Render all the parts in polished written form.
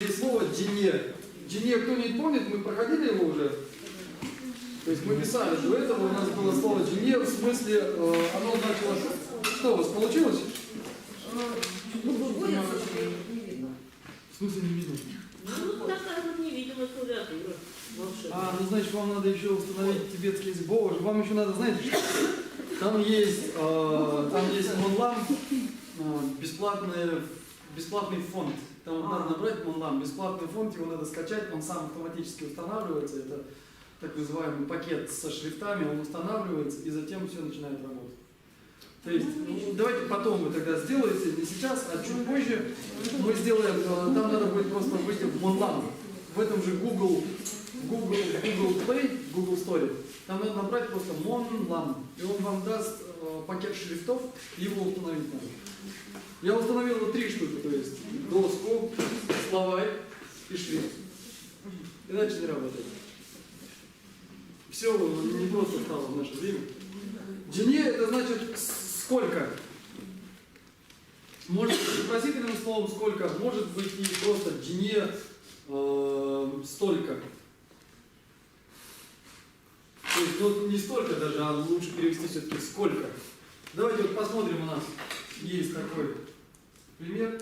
Есть слово «джине». «Джине» кто-нибудь помнит? Мы проходили его уже? То есть мы писали до этого, у нас было слово «джине», в смысле, оно значило что? У вас получилось? В смысле не видно? Ну, такая вот невидимая клавиатура. Ну значит вам надо еще установить тибетский язык. Боже, вам еще надо, знаете, что? Там есть Монлам, бесплатный фонд. Там надо набрать Монлам, бесплатный фонд, его надо скачать, он сам автоматически устанавливается. Это так называемый пакет со шрифтами, он устанавливается и затем все начинает работать. То есть, давайте потом вы тогда сделаете, не сейчас, а чуть позже мы сделаем, там надо будет просто выйти в Монлам, в этом же Google Play, Google Store, там надо набрать просто Монлам, и он вам даст пакет шрифтов, его установить надо. Я установил вот 3 штуки, то есть доску, словарь и шрифт. Иначе не работает. Все не просто стало в наше время. Джине это значит сколько. Может быть вопросительным словом сколько, может быть и просто джине столько. То есть ну, не столько даже, а лучше перевести все-таки сколько. Давайте вот посмотрим, у нас есть такой пример.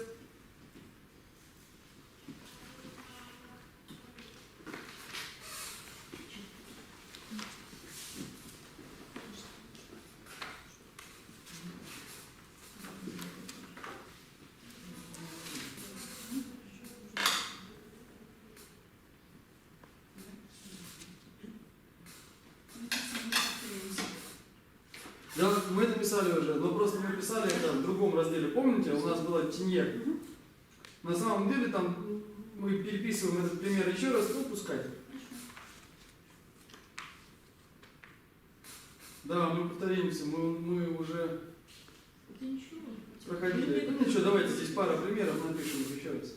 Да, мы это писали уже, но просто мы писали это в другом разделе. Помните, у нас было тенье. На самом деле там мы переписываем этот пример еще раз, ну пускай. Да, мы повторимся, мы уже проходили. Ну ничего, давайте здесь пара примеров, напишем их еще раз.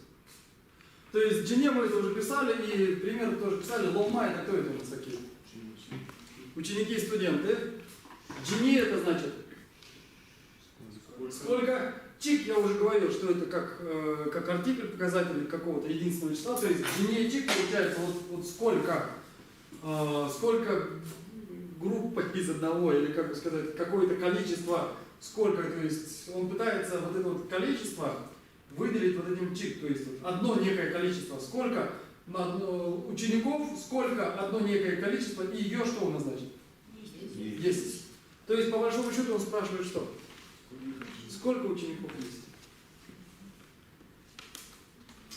То есть джине мы это уже писали, и примеры тоже писали. Лома это кто это у нас такие? Ученики и студенты. Джине это значит сколько? Чик, я уже говорил, что это как артикль, показатель какого-то единственного числа. То есть джине и чик получается вот сколько групп из одного, или как бы сказать, какое-то количество, сколько, то есть он пытается вот это вот количество выделить вот этим чик, то есть вот одно некое количество, сколько учеников, сколько одно некое количество, и ее что у нас значит? Есть. То есть, по большому счету, он спрашивает, что? Сколько учеников есть?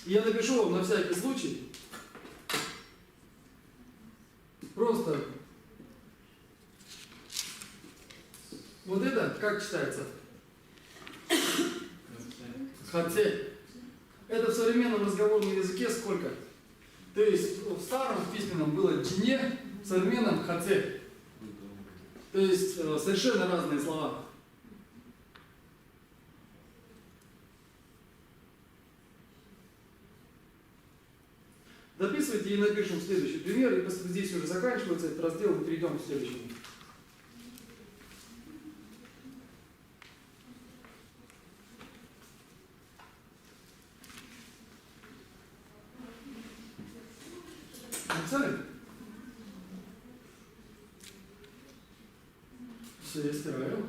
Я напишу вам на всякий случай. Просто. Вот это, как читается? Хацель. Это в современном разговорном языке сколько? То есть, в старом, в письменном было джине, в современном хацель. То есть совершенно разные слова. Записывайте и напишем следующий пример. И после здесь уже заканчивается этот раздел, мы перейдем к следующему. Написали? Все, я стираю.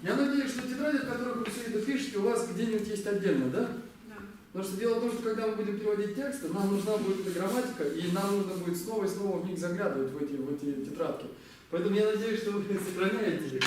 Я надеюсь, что тетради, в которых вы все это пишете, у вас где-нибудь есть отдельно, да? Да. Потому что дело в том, что когда мы будем переводить тексты, нам нужна будет эта грамматика, и нам нужно будет снова и снова в них заглядывать, в эти тетрадки. Поэтому я надеюсь, что вы сохраняете их.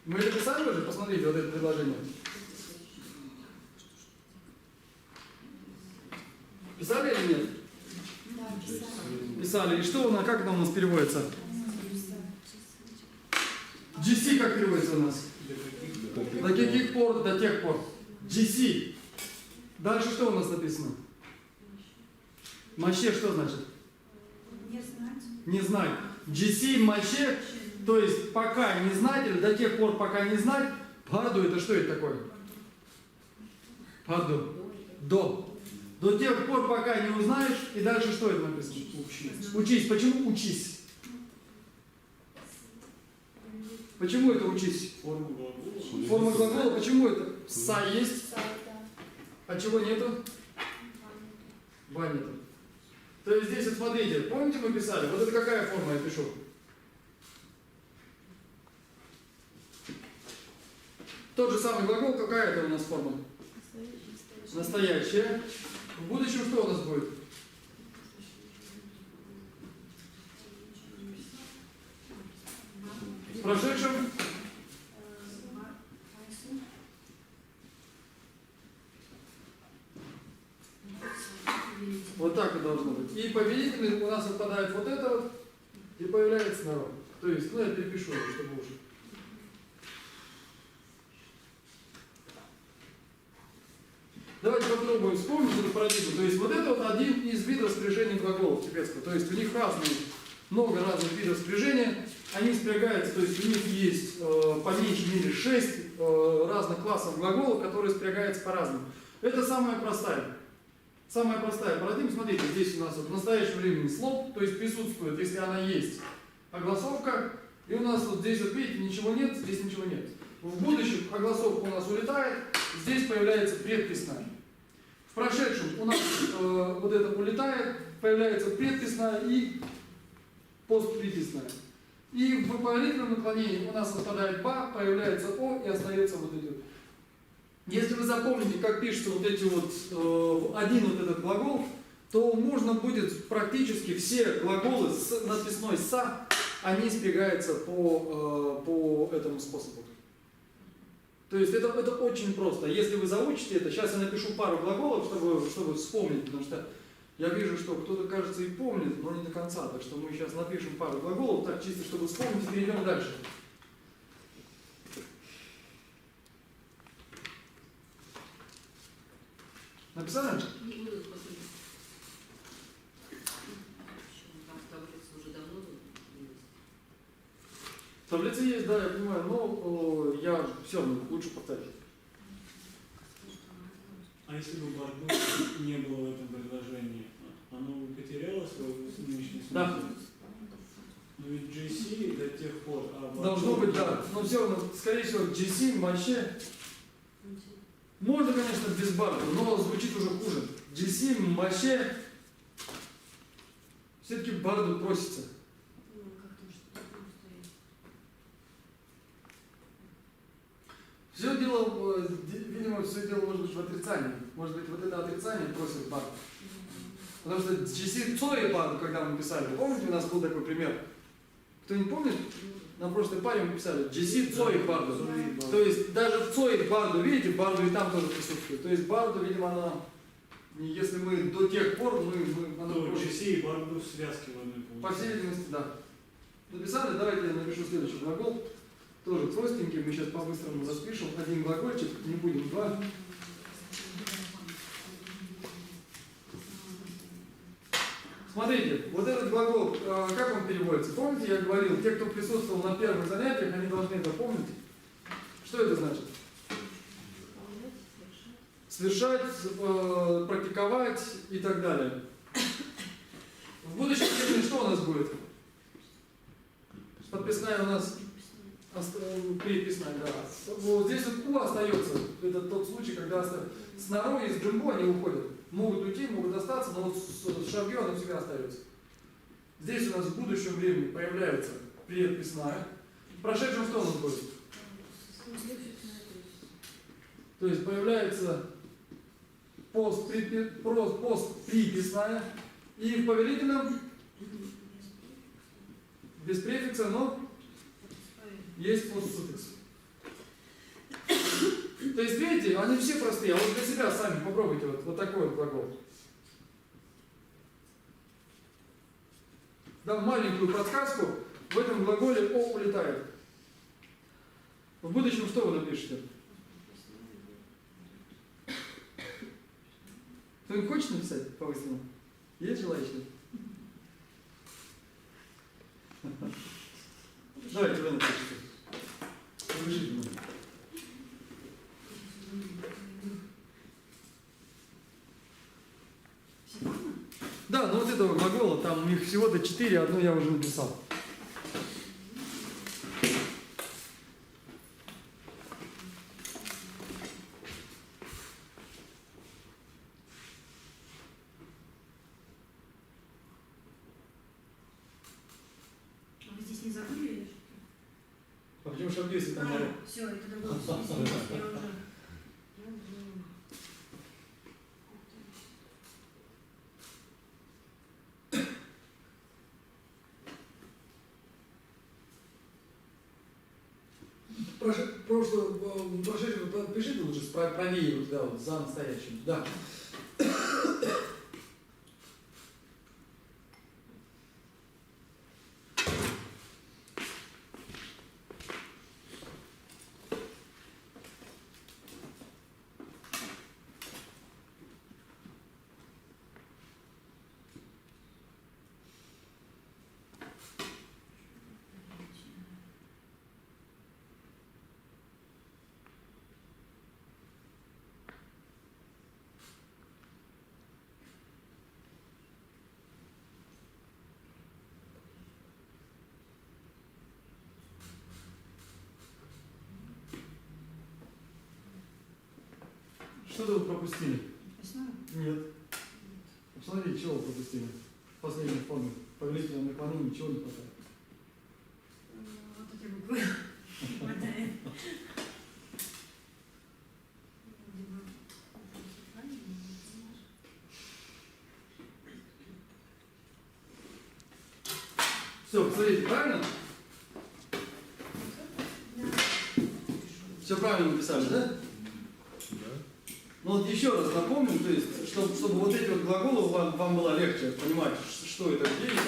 Мы это писали уже? Посмотрите вот это предложение. Писали или нет? Да, писали. Писали. И что как это у нас переводится? GC как переводится у нас? До каких пор? До тех пор. GC. Дальше что у нас написано? Маще что значит? Не знать. Не знать. GC маще, то есть пока не знать, или до тех пор, пока не знать. Парду это что это такое? Парду. До. До тех пор, пока не узнаешь. И дальше что это написано? Учись. Учись. Почему учись? Почему это учись? Форма глагола. Форма глагола, почему это? Са есть, а чего нету? Ба нету. То есть здесь вот смотрите, помните мы писали? Вот это какая форма я пишу? Тот же самый глагол, какая это у нас форма? Настоящая. В будущем что у нас будет? В прошедшем? Вот так и должно быть. И повелительный у нас отпадает вот это вот, и появляется народ. То есть, ну я перепишу это, чтобы уже. Давайте попробуем вспомнить эту парадигму. То есть вот это вот один из видов спряжения глаголов тибетского. То есть у них разные, много разных видов спряжения. Они спрягаются, то есть у них есть по меньшей мере 6 разных классов глаголов, которые спрягаются по-разному. Это самая простая. Самая простая парадигма. Смотрите, здесь у нас вот в настоящем времени слог, то есть присутствует, если она есть, огласовка. И у нас вот здесь, вот видите, ничего нет, здесь ничего нет. В будущем огласовка у нас улетает, здесь появляется предписная. В прошедшем у нас вот это улетает, появляется предписная и постприписная. И в повелительном наклонении у нас отпадает ба, появляется о и остается вот эти вот. Если вы запомните, как пишется вот эти вот один вот этот глагол, то можно будет практически все глаголы с надписной са, они спрягаются по этому способу. То есть это очень просто. Если вы заучите это, сейчас я напишу пару глаголов, чтобы вспомнить, потому что я вижу, что кто-то, кажется, и помнит, но не до конца. Так что мы сейчас напишем пару глаголов, так чисто, чтобы вспомнить, и перейдем дальше. Написали? Не буду посмотреть. Там в таблице уже давно есть. Таблица есть, да, я понимаю, но я все равно лучше повторить. А если бы барбу не было в этом предложении, оно бы потеряло свой нынешний смысл? Да. Но ведь GC до тех пор... Должно быть, да. Но все равно, скорее всего, GC вообще... Можно, конечно, без барда, но звучит уже хуже. GC вообще... Все-таки барду просится. Все дело, видимо, все дело может быть в отрицании. Может быть, вот это отрицание просит бард. Потому что GC Цой барду, когда мы писали, помните, у нас был такой пример? Кто не помнит? На прошлой паре мы писали GC Цой барду. То есть даже в Цой барду, видите, барду и там тоже присутствует. То есть барду, видимо, она, если мы до тех пор, она То просит. GC и барбу в связке в одной По получается. всей видимости, да. Написали, давайте я напишу следующий глагол. Тоже простенький, мы сейчас по-быстрому распишем. Один глагольчик, не будем два. Смотрите, вот этот глагол, как он переводится? Помните, я говорил, те, кто присутствовал на первых занятиях, они должны это помнить. Что это значит? Совершать, практиковать и так далее. В будущем времени что у нас будет? Подписная у нас приписная, да. Вот здесь вот у остается. Это тот случай, когда с нарой и с джимбо они уходят. Могут уйти, могут остаться, но вот с шаргё она всегда остается. Здесь у нас в будущем времени появляется предписная. В прошедшем что у нас будет? То есть появляется постприписная. И в повелительном без префикса, но есть постсуффикс. То есть, видите, они все простые. А вот для себя сами попробуйте вот такой вот глагол. Дам маленькую подсказку. В этом глаголе «о» улетает. В будущем что вы напишете? Кто-нибудь хочет написать по выстрелам? Есть желающие? Давайте вы напишите. Разрешите мне. Да, ну вот этого глагола, там их всего-то 4, одно я уже написал. А вы здесь не забыли или что? А почему шаги, если там мало? Все, это другое. Всё, извините, я уже. Прошедшего пишите лучше правее, вот, да, вот, за настоящим. Да. Что-то вы пропустили? Весной? Нет. Посмотрите, чего вы пропустили в последней форме. Поглядите на наклонение, ничего не хватает. Вот эти буквы не хватает. Все, посмотрите, правильно? Все правильно написали, да? Ну вот еще раз напомню, то есть, чтобы вот эти вот глаголы вам было легче понимать, что это, где это.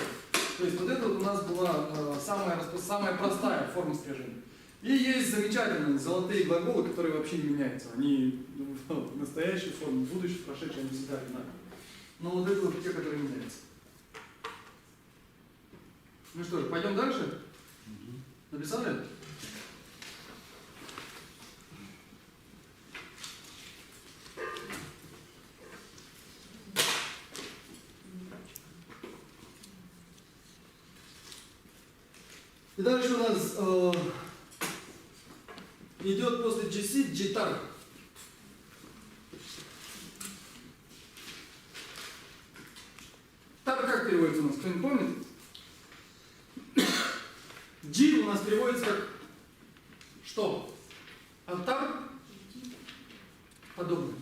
То есть вот это вот у нас была самая простая форма спряжения. И есть замечательные золотые глаголы, которые вообще не меняются. Они в настоящей форме, в будущей, в прошедшей, они всегда одинаковые. Но вот это вот те, которые меняются. Ну что ж, пойдем дальше? Написали? И дальше у нас идет после GC джитар. Тар как переводится у нас? Кто-нибудь помнит? G у нас переводится как что? А тар подобное.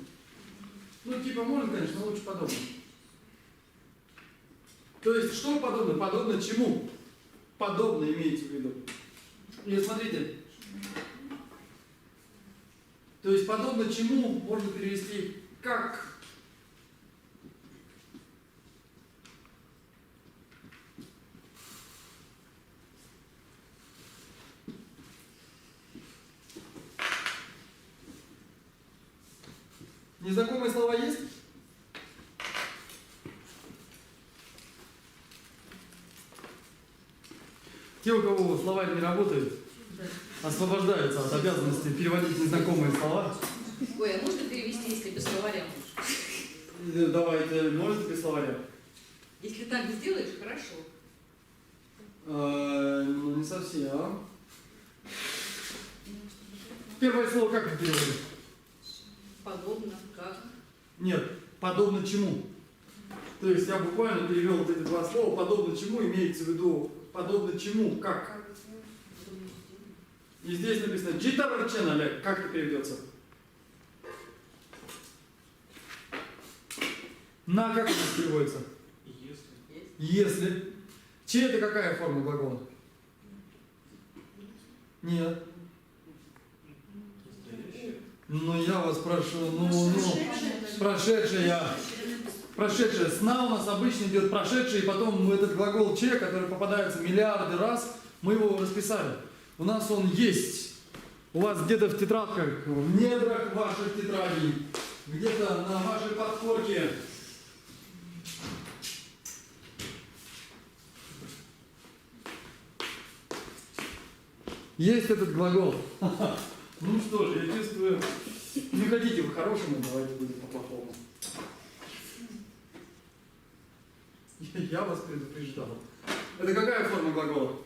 Ну типа можно, конечно, но лучше подобное. То есть что подобно? Подобно чему? Подобно имеется в виду. И смотрите. То есть подобно чему можно перевести как. Незнакомые слова есть? Те, у кого словарь не работает, освобождаются от обязанности переводить незнакомые слова. Ой, а можно перевести, если без словаря? Давайте, можете без словаря? Если так сделаешь, хорошо. Ну, не совсем. Первое слово как вы переводите? Подобно, как? Нет, подобно чему? То есть я буквально перевел вот эти два слова, подобно чему имеется в виду, подобно чему, как? И здесь написано джитарчен, Олег, как это переведется? На как это переводится? Если. Че это какая форма глагола? Нет. Ну я вас прошу, прошедшее. Сна у нас обычно идет прошедший, и потом этот глагол че, который попадается миллиарды раз, мы его расписали. У нас он есть. У вас где-то в тетрадках, в недрах ваших тетрадей, где-то на вашей подкорке Есть этот глагол. Ну что же, я чувствую, не хотите вы хорошему, давайте будем по-плохому. Я вас предупреждал. Это какая форма глагола?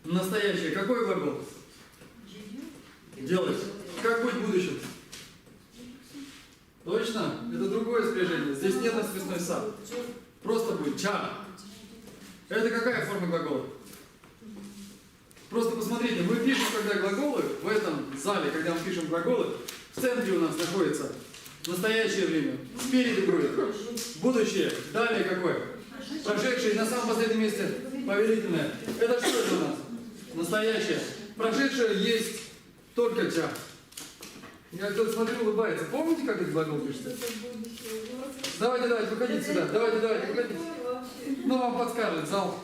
Настоящая. Какой глагол? Делать. Как будет в будущем? Точно? Это другое спряжение. Здесь нет насписной са. Просто будет ча. Это какая форма глагола? Просто посмотрите, мы пишем, когда глаголы, в этом зале, когда мы пишем глаголы, в центре у нас находится настоящее время, спереди будет будущее, далее какое? Прошедшее, на самом последнем месте повелительное. Это что это у нас? Настоящее. Прошедшее есть только ча. Я кто-то смотрю, улыбается. Помните, как этот глагол пишется? Давайте, выходите сюда. Давайте, выходите. Ну, вам подскажет зал.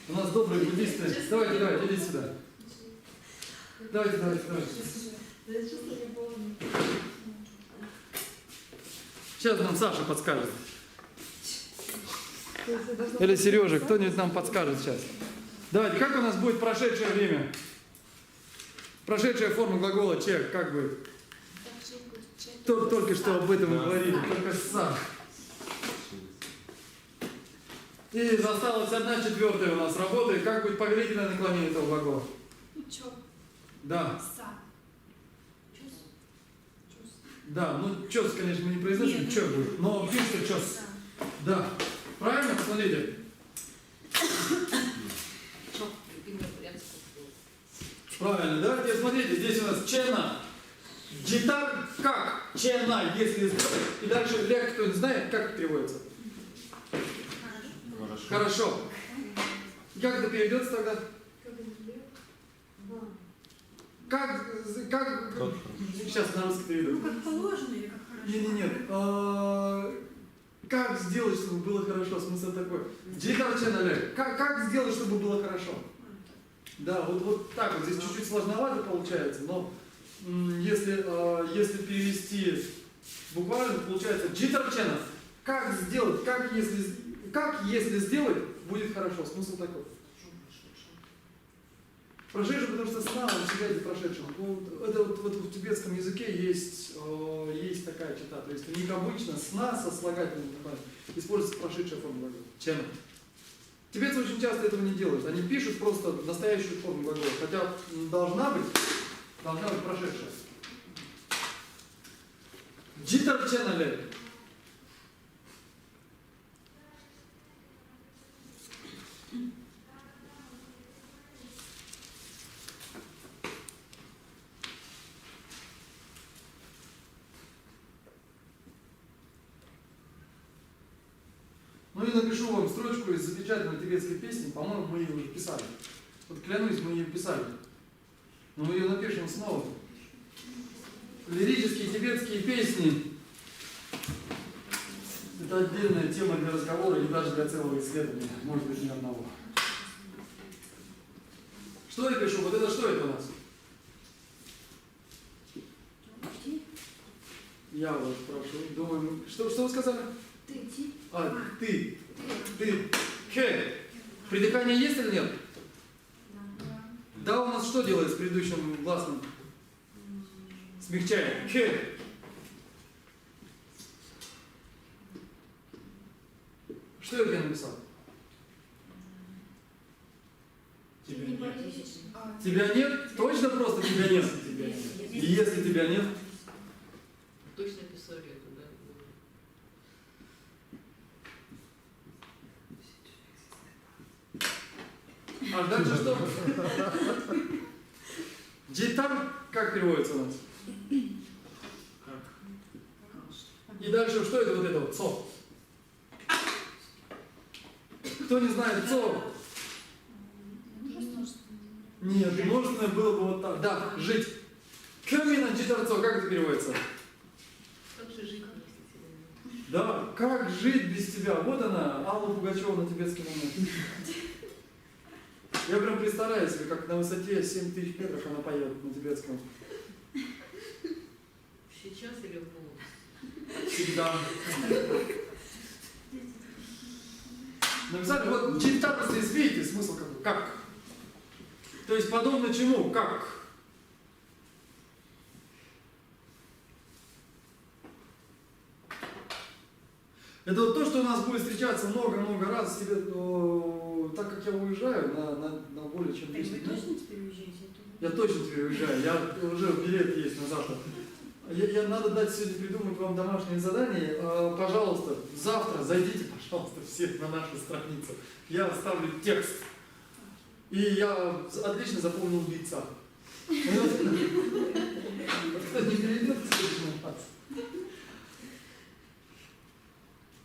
У нас добрые буддисты. Давайте, идите сюда. Давайте. Сейчас нам Саша подскажет. Или Сережа, кто-нибудь нам подскажет сейчас. Давайте, как у нас будет прошедшее время? Прошедшая форма глагола чек, как будет? Только что об этом говорили, только сам. И осталась 1/4 у нас работы. Как будет повелительное наклонение этого глагола? Чё? Да. Са. Да, ну чёс, конечно, мы не произносим, чё будет, но пишется чёс. Да. Правильно? Посмотрите. Правильно, да? Теперь смотрите, здесь у нас чена. Гитар как? Чена, если и дальше лек, кто не знает, как переводится? Хорошо. Как это переведется тогда? Как сейчас на русский переведу. Ну, как положено или как хорошо? Нет. Как сделать, чтобы было хорошо? Смысл такой. Гитар чена лек. Как сделать, чтобы было хорошо? Да, вот так вот. Здесь чуть-чуть сложновато получается, но если перевести буквально, получается джитарчена. Как сделать, как если сделать, будет хорошо. Смысл такой. Прошедшее, потому что сна он всегда идет прошедшим. Это вот в тибетском языке есть такая чита. То есть у них обычно сна со слагательным используется прошедшая форма глагола. Чена. Тибетцы очень часто этого не делают. Они пишут просто настоящую форму глагола. Хотя должна быть прошедшая. Джитар ченале. Ну и напишу вам строчку из замечательной тибетской песни. По-моему, мы ее уже писали. Вот клянусь, мы ее писали. Но мы ее напишем снова. Лирические тибетские песни – это отдельная тема для разговора и даже для целого исследования. Может быть, ни одного. Что я пишу? Вот это что это у нас? Я вот прошу. Думаю, что вы сказали? Ты. Хе. Придыхание есть или нет? Да, у нас что делает с предыдущим гласным? Смягчает. Хе. Что я тебе написал? Тебя нет. Тебя нет? Точно просто тебя нет? И если тебя нет? Точно писали это, да? А дальше что? Джитар как переводится у нас? Как? И дальше что это вот это вот? Цо. Кто не знает цо? Нет, множественное было бы вот так. Да, жить. Камина джитарцо, как это переводится? Как же жить без тебя? Да, как жить без тебя? Вот она, Алла Пугачева на тибетский момент. Я прям представляю себе, как на высоте 7000 метров она поет на тибетском. Сейчас или в молодости? Всегда. Написали, вот черта просто здесь видите смысл какой. Как? То есть подобно чему? Как? Это вот то, что у нас будет встречаться много-много раз, себе, так как я уезжаю на более чем Так вы 10 дней. точно теперь уезжаете оттуда? Я точно теперь уезжаю, я уже билет есть на завтра. Я надо дать сегодня придумать вам домашнее задание. Пожалуйста, завтра зайдите, пожалуйста, все на нашу страницу. Я оставлю текст. И я отлично запомнил лица. Кто не перейдет,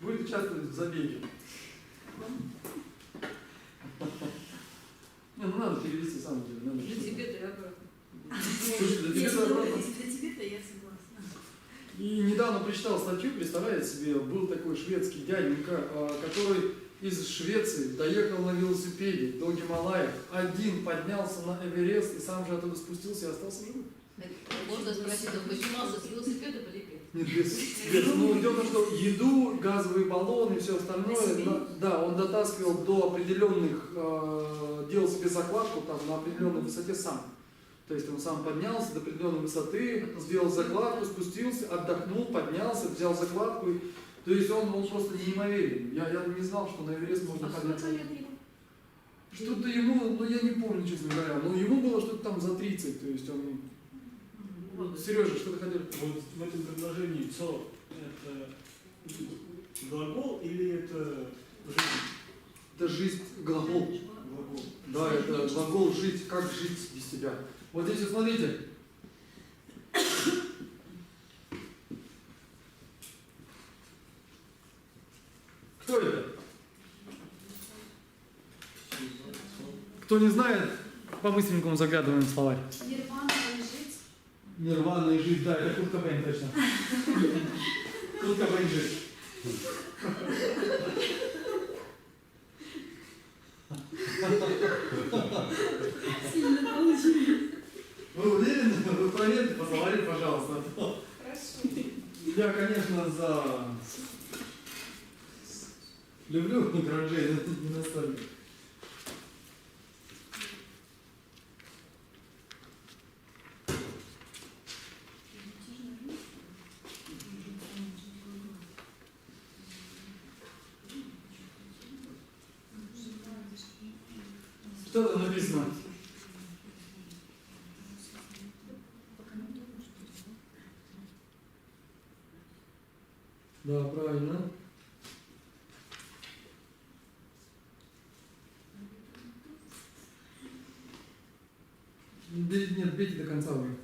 будет участвовать в забеге. Не, ну надо перевести, самом деле. Надо Для что-то. тебе-то и обратно. Слушай, для тебя Если наоборот. для тебя-то я согласна. И недавно прочитал статью, представляете себе, был такой шведский дяденька, который из Швеции доехал на велосипеде до Гималаев, один поднялся на Эверест и сам же оттуда спустился и остался живым. Можно спросить, он поднимался с велосипеда по реке? Нет, без. Ну, дело в том, что еду, газовые баллоны и все остальное, да, он дотаскивал до определенных, делал себе закладку там на определенной высоте сам. То есть он сам поднялся до определенной высоты, сделал закладку, спустился, отдохнул, поднялся, взял закладку. То есть он просто неимоверен. Я не знал, что на Эверест можно подняться. Что-то ему, ну я не помню, честно говоря, но ему было что-то там за 30, то есть он... Сережа, что ты хотел? Вот в этом предложении «цо» это глагол или это жизнь? Это жизнь, глагол. Глагол. Да, это глагол жить, как жить без тебя. Вот здесь вот смотрите. Кто это? Кто не знает, по-быстренькому заглядываем в словарь. Нирвана лежит. Нирвана и жить, да, это Курт Кобейн, точно. Курт Кобейн жить. Сильно получилось. Вы уверены? Вы проверьте по словарю, пожалуйста. Хорошо. Я, конечно, за... Люблю гранжей, но не настолько. Что там написано? Да, правильно. Нет, бейте до конца уже.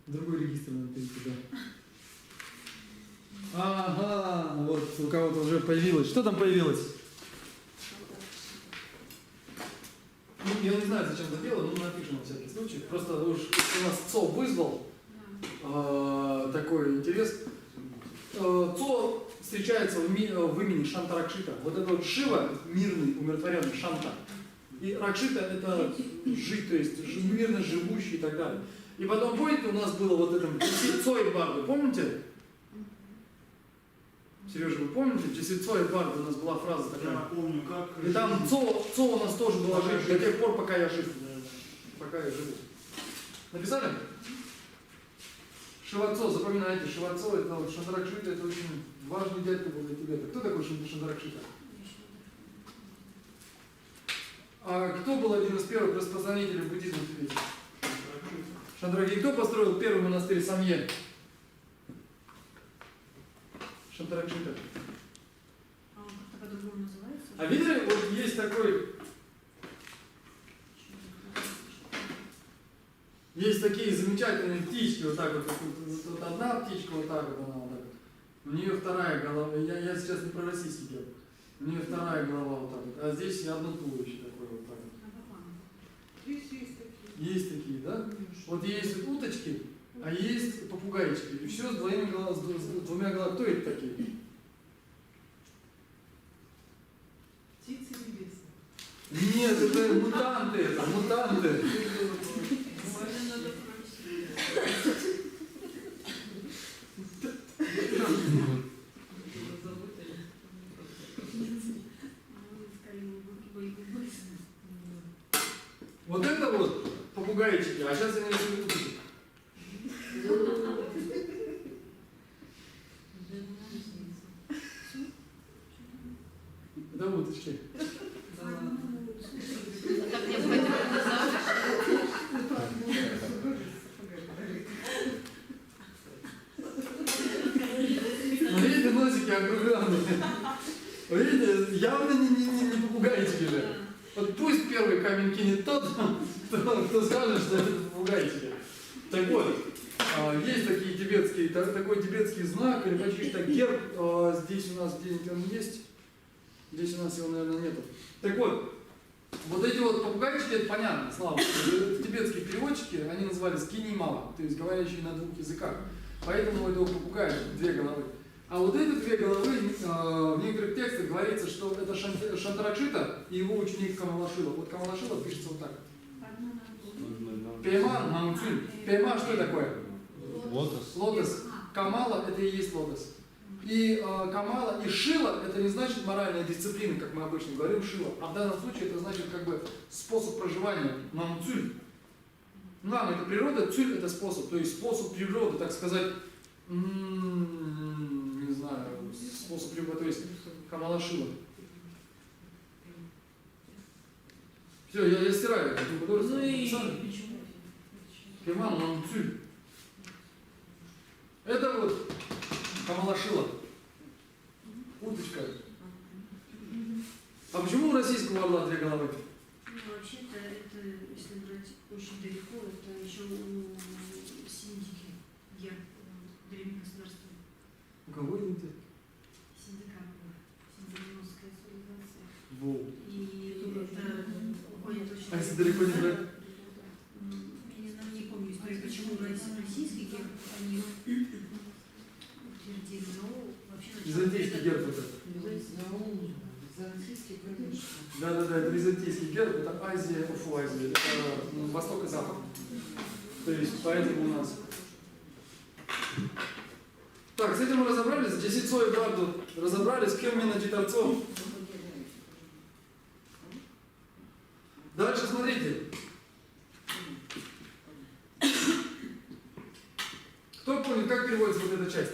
Другой регистр надо перейти, да. Ага, вот у кого-то уже появилось. Что там появилось? Ну, я не знаю, зачем это дело, но напишем на всякий случай. Просто уж у нас ЦО вызвал такой интерес. ЦО встречается в имени Шанта Ракшита. Вот это вот Шива, мирный, умиротворенный Шанта. И Ракшита это жить, то есть мирно живущий и так далее. И потом, помните, у нас было вот это Джесицо и Барду, помните? Сережа, вы помните? Джесицо и Барду у нас была фраза такая. Я помню, как... И там ЦО у нас тоже было жить до тех пор, пока я жив. Пока я живу. Написали? Шивацо, запоминайте, Шивацо, это вот Шандракшита, это очень важный дядька был для тебя. Кто такой Шандракшита? А кто был один из первых распространителей буддизма в Тибете? Шандракшита. Кто построил первый монастырь Самье? Шандракшита. А он как-то по-другому называется? А видели, вот есть такой, есть такие замечательные птички, вот так вот одна птичка вот так вот, она вот так вот. У нее вторая голова, я сейчас не про российский делаю, у нее вторая голова вот так вот, а здесь одно туловище такое вот так вот. Есть такие, да? Вот есть уточки, а есть попугайчики, и все с двумя головами. Кто это такие? Птицы небесные. Нет, это мутанты, это мутанты. Вот это вот попугайчики, а сейчас я нарисую уточек. Это уточки. А так необходимо показать. Ну, видите, носики округленные. Видите, явно не попугайчики же. Вот пусть первый камень кинет тот, кто скажет, что это попугайчики. Так вот, есть такие тибетские, такой тибетский знак, или почти так герб, здесь у нас где-нибудь он есть, здесь у нас его, наверное, нету. Так вот эти вот попугайчики, это понятно, слава богу, тибетские переводчики, они назывались кинимала, то есть говорящие на двух языках. Поэтому у этого попугая две головы. А вот эти две головы, в некоторых текстах говорится, что это Шантаракшита и его ученик Камалашила. Вот Камалашила пишется вот так. Пейма Мамцюнь. Пейма что такое? Лотос. Лотос. Камала это и есть лотос. И Камала и Шила это не значит моральная дисциплина, как мы обычно говорим, Шила. А в данном случае это значит как бы способ проживания. Мамцюнь. Нам это природа, цюль это способ. То есть способ природы, так сказать, не знаю, способ природы, то есть Камала Шила. Все, я стираю это. Ну и почему? Пейман Мамцюль. Это вот Камалашила. Уточка. А почему у российского орла две головы? Ну, вообще-то, это, если брать очень далеко, это еще у Синдики, герб древнего государства. У кого идите? Синдикатова, синдикатская цивилизация. Во. И это уходит очень А если далеко не брать? Я не помню историю, почему российский герб они утвердили, но вообще... Византийский герб это. Византийский, конечно. Да, это византийский герб, это Азия, Азия, это Восток и Запад. То есть поэтому у нас. Так, с этим мы разобрались, Десятцо и правду разобрались, кем мне начать отцом. Дальше смотрите. Кто помнит, как переводится вот эта часть?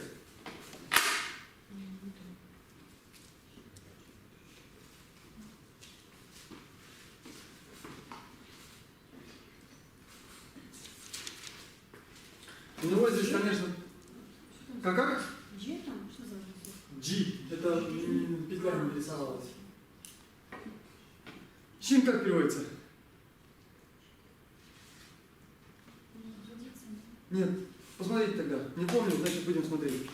У него здесь, конечно, как? G там? Что за язык? G. Это петля не нарисовалась. Чин как переводится? Нет. Посмотрите тогда. Не помню, значит будем смотреть.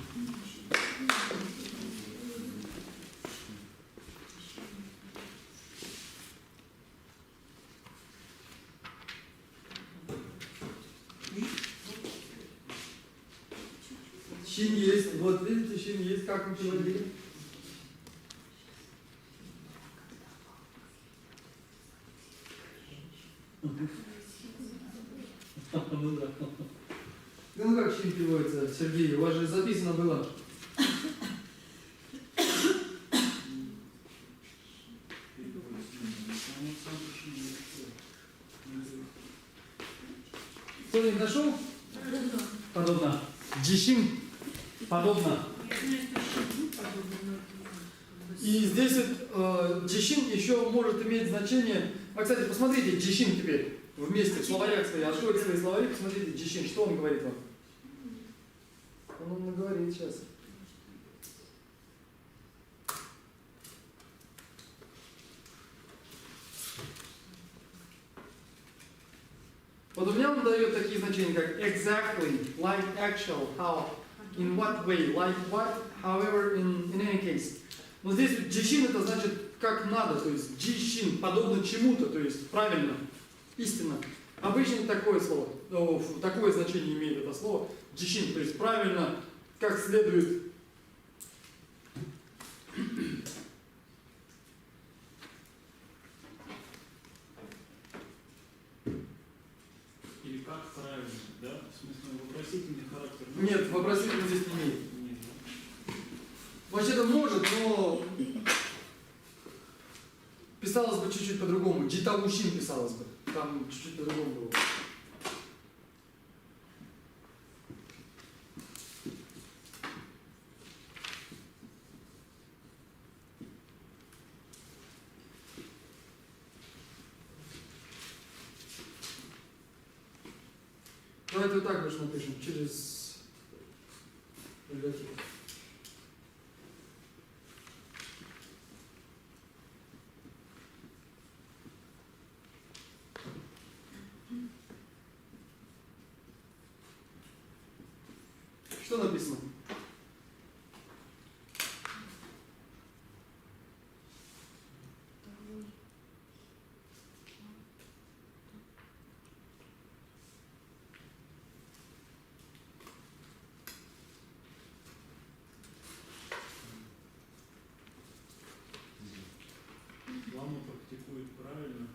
Щин есть. Вот видите, щин есть. Как мы переводили? Ну да. Ну как щин переводится, Сергей? У вас же записано было. Кто-нибудь нашел? Подобно. Джишин. Подобно. И здесь джишин еще может иметь значение. А, кстати, посмотрите, джишин теперь вместе в словарях свои. Откройте свои словари, посмотрите, джишин. Что он говорит вам? Он вам говорит сейчас. Вот у меня он дает такие значения, как exactly, like actual, how, in what way, like what, however, in any case. Но здесь джишин это значит как надо, то есть джишин, подобно чему-то, то есть правильно, истинно. Обычно такое слово, такое значение имеет это слово, джишин, то есть правильно, как следует. Или как правильно, да? В смысле, вопросительный характер. Нет, вопросительный здесь не имеет. Нет, да? Вообще-то может, но писалось бы чуть-чуть по-другому. Джитаушин писалось бы. Там чуть-чуть по-другому было. Давайте вот так больше напишем, через библиотеку. Что написано? Лама практикует правильно?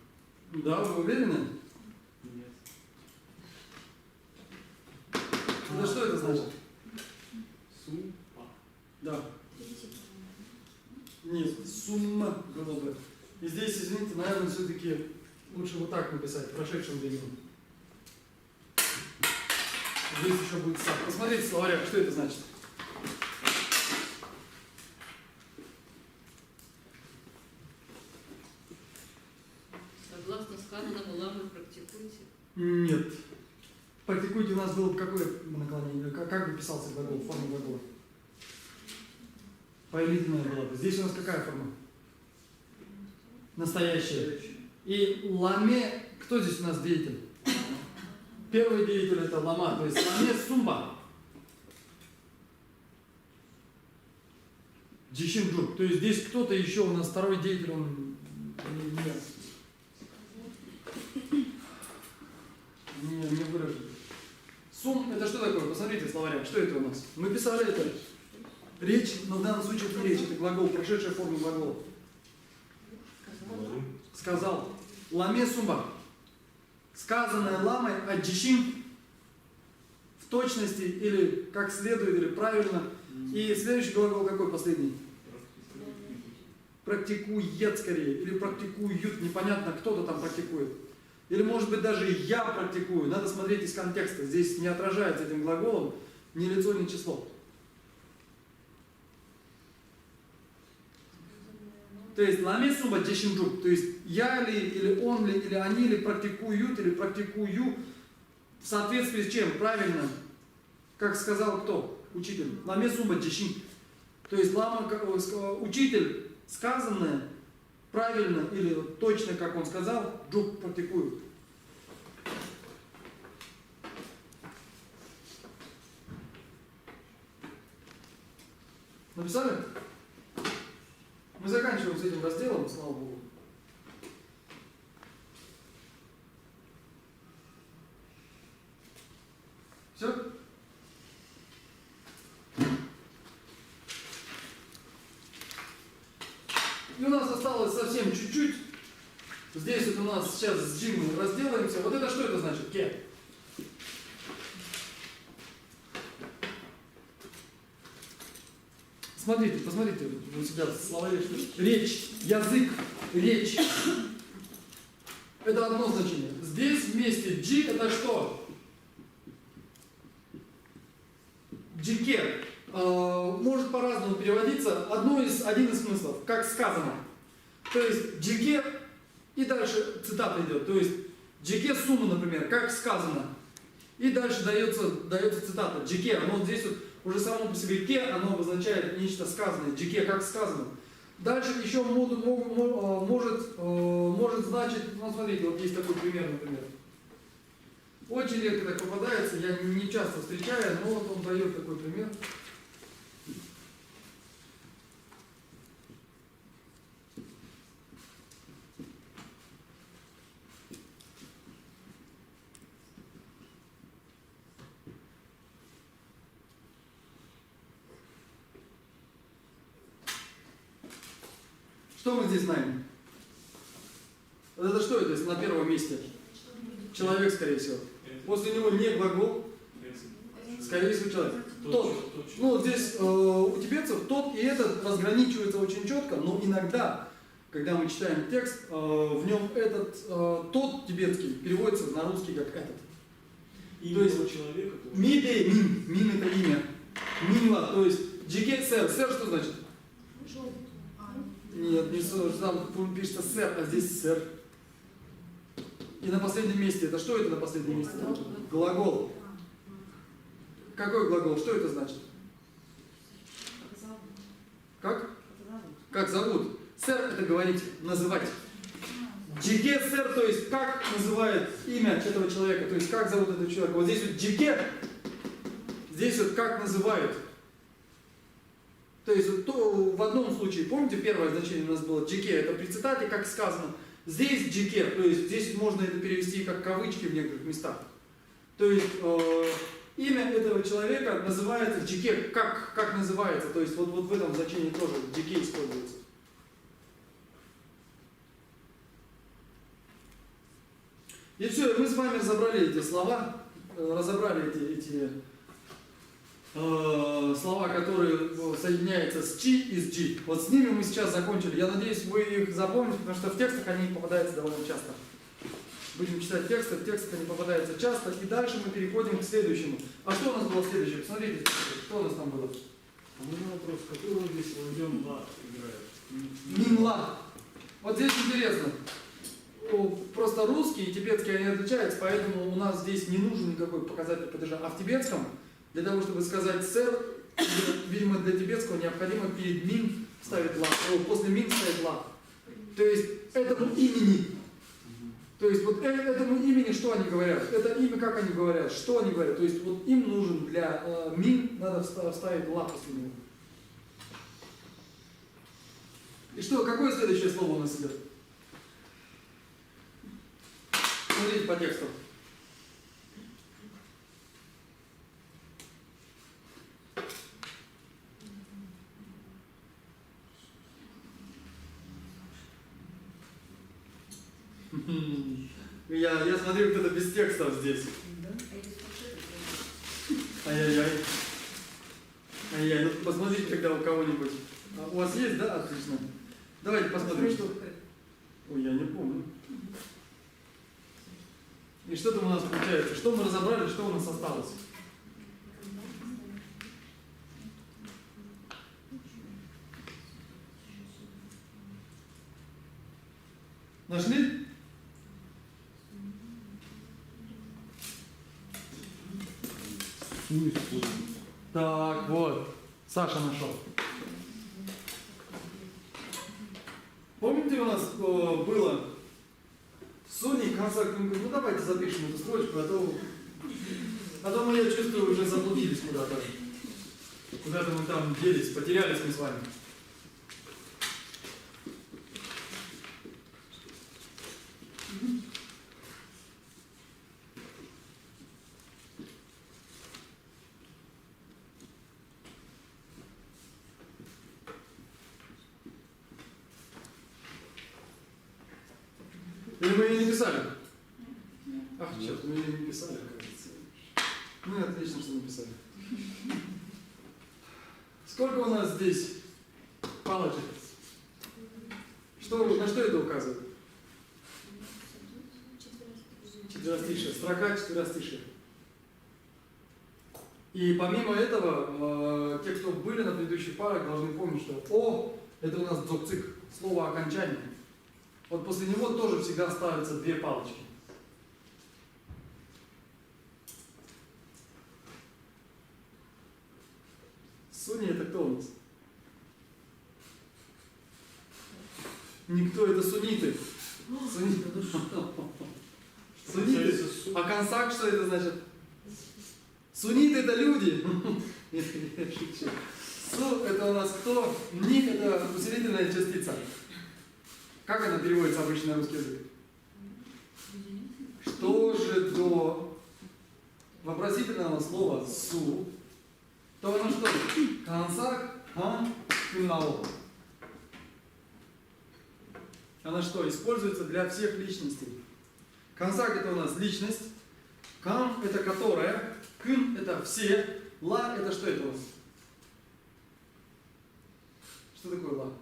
Да, вы уверены? Нет. Это что это значит? Сумпа. Да. Третий, Нет, сумма было бы. И здесь, извините, наверное, все-таки лучше вот так написать, в прошедшем времени. Здесь еще будет сам. Посмотрите в словарях, что это значит. Согласно сказанному, ламы практикуйте. Нет. Практикуйте у нас было бы какое наклонение? Как бы писался глагол, форма глагола? Повелительная была бы. Здесь у нас какая форма? Настоящая. И ламе, кто здесь у нас деятель? Первый деятель это лама, то есть ламе сумба. Джишинджу. То есть здесь кто-то еще у нас второй деятель, он не выражен. Сум это что такое? Посмотрите в словарях, что это у нас? Мы писали это. Речь, но в данном случае это не речь, это глагол, прошедшая форма глагола. Сказал. Ламе сумба. Сказанное ламой о джишин в точности или как следует, или правильно. И следующий глагол какой последний? Практикует скорее. Или практикуют. Непонятно, кто-то там практикует. Или может быть даже я практикую. Надо смотреть из контекста. Здесь не отражается этим глаголом ни лицо, ни число. То есть ламе сумба джишинджу. То есть я ли, или он ли, или они ли практикуют, или практикую в соответствии с чем? Правильно. Как сказал кто? Учитель. Ламе сумба джишин. То есть лама, учитель сказанное правильно или точно, как он сказал, джук практикуют. Написали? Мы заканчиваем с этим разделом, слава Богу. Все? И у нас осталось совсем чуть-чуть. Здесь вот у нас сейчас с Джим мы разделаемся. Вот это что это значит? Ке. Смотрите, посмотрите, у себя в словаре, что речь, язык, речь. Это одно значение. Здесь вместе G это что? Джике. Может по-разному переводиться. Один из смыслов, как сказано. То есть джике и дальше цитата идет. То есть джике сумма, например, как сказано. И дальше дается цитата. Джике, оно здесь вот уже само по себе ке, оно обозначает нечто сказанное. Джике, как сказано. Дальше еще может значить, ну смотрите, вот есть такой пример, например. Очень редко так попадается, я не часто встречаю, но вот он дает такой пример. Что мы здесь знаем? Вот это что это на первом месте? Человек, скорее всего. После него не глагол, скорее всего человек. Тот. Ну вот здесь у тибетцев тот и этот разграничиваются очень четко, но иногда, когда мы читаем текст, в нем этот, тот тибетский переводится на русский как этот. И То есть этого человека тоже. Миде, мин это имя. Минла, то есть джике сэр. Сэр что значит? Нет, не сэр, там пишется сэр, а здесь сэр. И на последнем месте, это что это на последнем месте? Глагол. Какой глагол? Что это значит? Как? Как зовут? Сэр это говорить, называть. Джике сэр, то есть как называет имя этого человека, то есть как зовут этого человека. Вот здесь вот джике, здесь вот как называют. То есть вот то, в одном случае, помните, первое значение у нас было джике, это при цитате, как сказано. Здесь джике, то есть здесь можно это перевести как кавычки в некоторых местах. То есть имя этого человека называется джике, как называется, то есть вот в этом значении тоже джике используется. И все, мы с вами разобрали эти слова, разобрали эти слова, которые соединяются с чи и с джи. Вот с ними мы сейчас закончили. Я надеюсь, вы их запомните, потому что в текстах они попадаются довольно часто. Будем читать тексты, в текстах они попадаются часто. И дальше мы переходим к следующему. А что у нас было следующее? Посмотрите, что у нас там было. А у меня вопрос, какой роль здесь в нем ла играет? Минла. Вот здесь интересно. Просто русский и тибетский они отличаются, поэтому у нас здесь не нужен никакой показатель падежа. А в тибетском, для того, чтобы сказать сэр, видимо, для тибетского необходимо перед мин ставить ла, после мин ставить ла. То есть этому имени. То есть вот этому имени что они говорят? Это имя как они говорят? Что они говорят? То есть вот им нужен для мин, надо вставить ла после него. И что, какое следующее слово у нас идет? Смотрите по тексту. Я смотрю, кто-то без текстов здесь. Ай-яй-яй. Ай-яй, ну посмотрите тогда у кого-нибудь. У вас есть, да? Отлично. Давайте посмотрим, что... Ой, я не помню. И что там у нас получается? Что мы разобрали, что у нас осталось? Нашли? Так, вот. Саша нашел. Помните, у нас было Суни, консак, ну давайте запишем эту строчку, а то мы, я чувствую, уже заблудились куда-то. Куда-то мы там делись, потерялись мы с вами. Или мы ее не писали? Ах, черт, мы ее не писали, кажется. Ну и отлично, что написали. Сколько у нас здесь палочек? На что это указывает? Четверостишие. Строка четверостишие. И помимо этого, те, кто были на предыдущих парах, должны помнить, что О – это у нас дзокцик, слово окончание. Вот после него тоже всегда ставятся две палочки. Суни это кто у нас? Никто, это сунниты. Сунниты. А консак что это значит? Сунниты это люди. Нет, я шучу. Су это у нас кто? Ни это усилительная частица. Как это переводится обычно на русский язык? Что же до вопросительного слова су, то оно что? Кансак, хан, кюнао. Она что? Используется для всех личностей. Кансак это у нас личность, кан это которая, кын это все, ла это что это у нас? Что такое ла?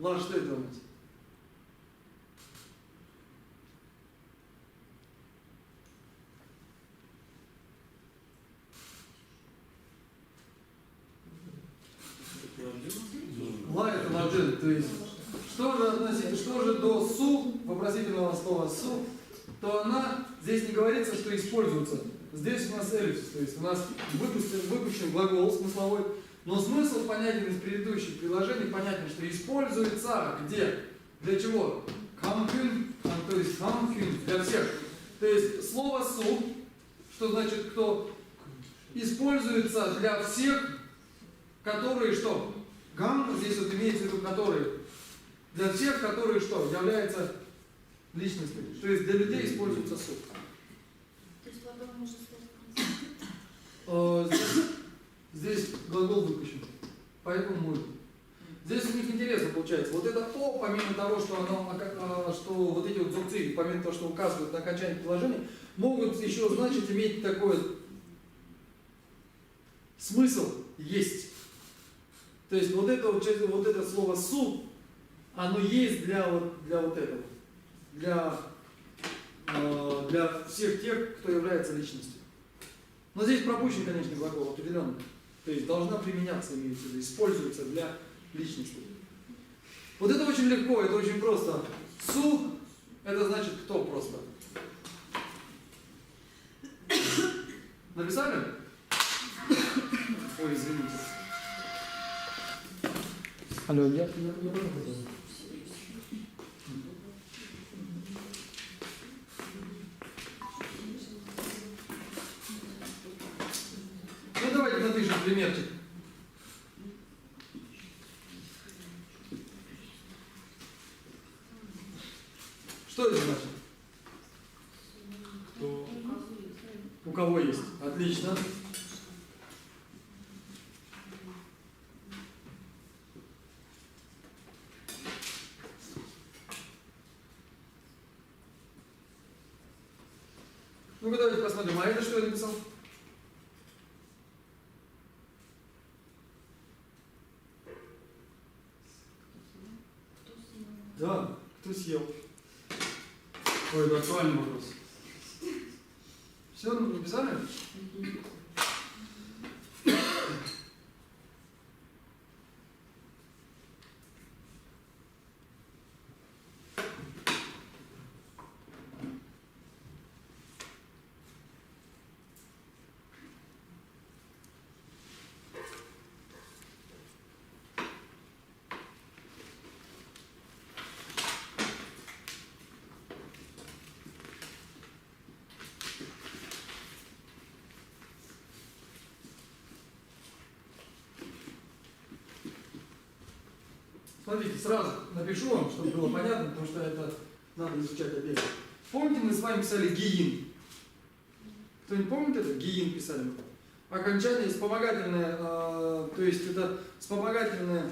Ла, что это у нас? Ла это ладжин, то есть что же до су, вопросительного слова су, то она, здесь не говорится, что используется. Здесь у нас эллипсис, то есть у нас выпущен глагол смысловой, но смысл понятен из предыдущих приложений, понятен, что используется где? Для чего? Камхюн, то есть камхюн, для всех. То есть слово су, что значит кто? Используется для всех, которые что? Гам, здесь вот имеется в виду, которые. Для всех, которые что? Являются личностями. То есть для людей используется су. То есть глагол можно сказать Здесь глагол выпущен. Поэтому мы. Здесь у них интересно получается. Вот это о, помимо того, что вот эти вот зубцы, помимо того, что указывают на окончание предложения, могут еще, значит, иметь такой смысл есть. То есть вот это слово су, оно есть для вот этого. Для всех тех, кто является личностью. Но здесь пропущен, конечно, глагол определенно. То есть должна применяться, имеется в виду, используется для личности. Вот это очень легко, это очень просто. Су – это значит кто просто. Написали? Ой, извините. Алло, я Ну давайте напишем примерчик. Что это значит? Кто? У кого есть? Отлично. Ну-ка давайте посмотрим, а это что я написал? Да, кто съел? Ой, это актуальный вопрос. Все, написали? Смотрите, сразу напишу вам, чтобы было понятно, потому что это надо изучать отдельно. Помните, мы с вами писали гиин? Кто-нибудь помнит это? Гиин писали мы. Окончание вспомогательное, то есть это вспомогательный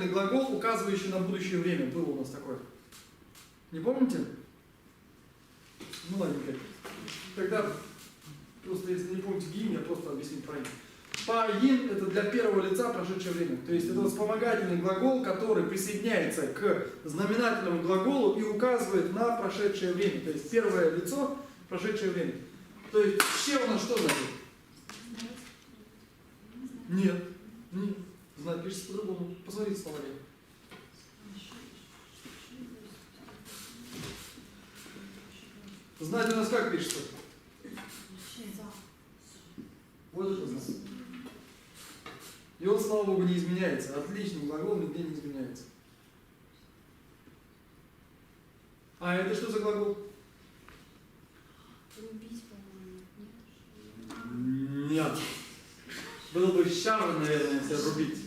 глагол, указывающий на будущее время. Было у нас такое. Не помните? Ну ладненько. Тогда, просто если не помните гиин, я просто объясню правильно. Паин – это для первого лица прошедшее время. То есть это вспомогательный глагол, который присоединяется к знаменательному глаголу и указывает на прошедшее время. То есть первое лицо – прошедшее время. То есть ще у нас что значит? Нет. Нет. Знать пишется по-другому. Посмотрите словари. Знать у нас как пишется? Вот это знать. И он, слава Богу, не изменяется. Отличный глагол нигде не изменяется. А это что за глагол? Рубить, по-моему, нет? Нет. Было бы щавы, наверное, если рубить.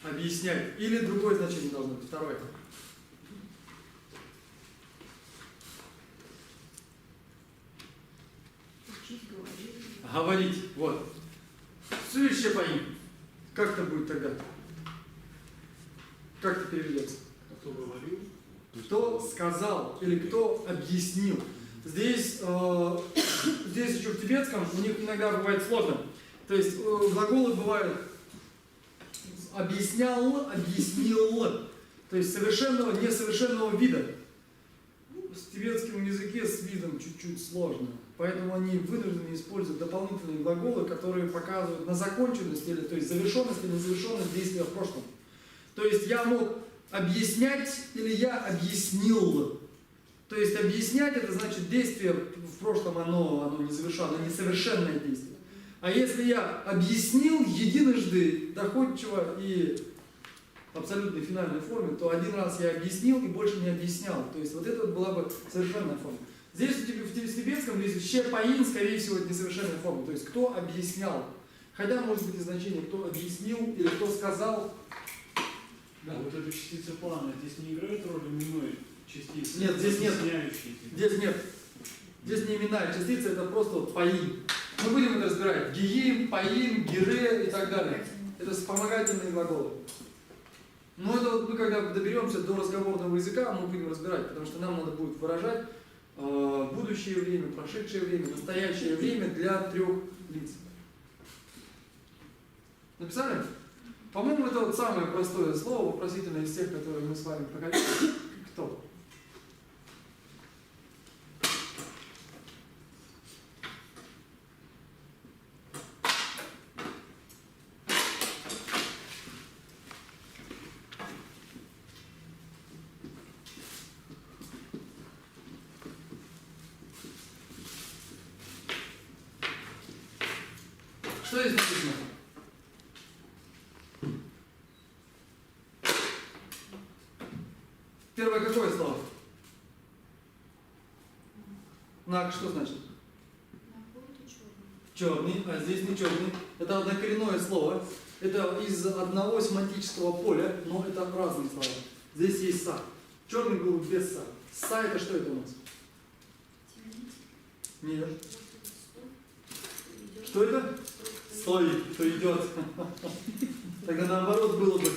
Объяснять. Или другое значение должно быть. Второе. Учить, говорить. Говорить. Вот. Следующее поим. Как это будет тогда? Как это переведется? Кто говорил? Кто сказал или кто объяснил? Здесь еще в тибетском у них иногда бывает сложно. То есть глаголы бывают объяснял, объяснил. То есть совершенного, несовершенного вида. В тибетском языке с видом чуть-чуть сложно. Поэтому они вынуждены использовать дополнительные глаголы, которые показывают на законченность, или, то есть завершенность или незавершенность действия в прошлом. То есть я мог объяснять или я объяснил. То есть объяснять это значит действие в прошлом оно не завершено, оно несовершенное действие. А если я объяснил единожды доходчиво и в абсолютной финальной форме, то один раз я объяснил и больше не объяснял. То есть вот это вот была бы совершенная форма. Здесь в тибетском здесь щепаин, скорее всего, это несовершенная форма. То есть кто объяснял. Хотя может быть и значение кто объяснил или кто сказал. Да, вот эта частица плана здесь не играет роль именной частицы? Нет, здесь нет. Объясняющей. Здесь нет. Здесь не именная частица, это просто вот паин. Мы будем это разбирать. Гиим, паин, гире и так далее. Это вспомогательные глаголы. Но это вот мы когда доберемся до разговорного языка, мы будем разбирать, потому что нам надо будет выражать будущее время, прошедшее время, настоящее время для трех лиц. Написали? По-моему, это вот самое простое слово, вопросительное из тех, которые мы с вами проходили. Кто? Что здесь написано? Первое какое слово? Нак, что значит? Черный, а здесь не черный. Это однокоренное слово. Это из одного семантического поля, но это разные слова. Здесь есть са. Черный был без са. Са это что это у нас? Нет. Что это? Стой, кто идет. Тогда наоборот было бы.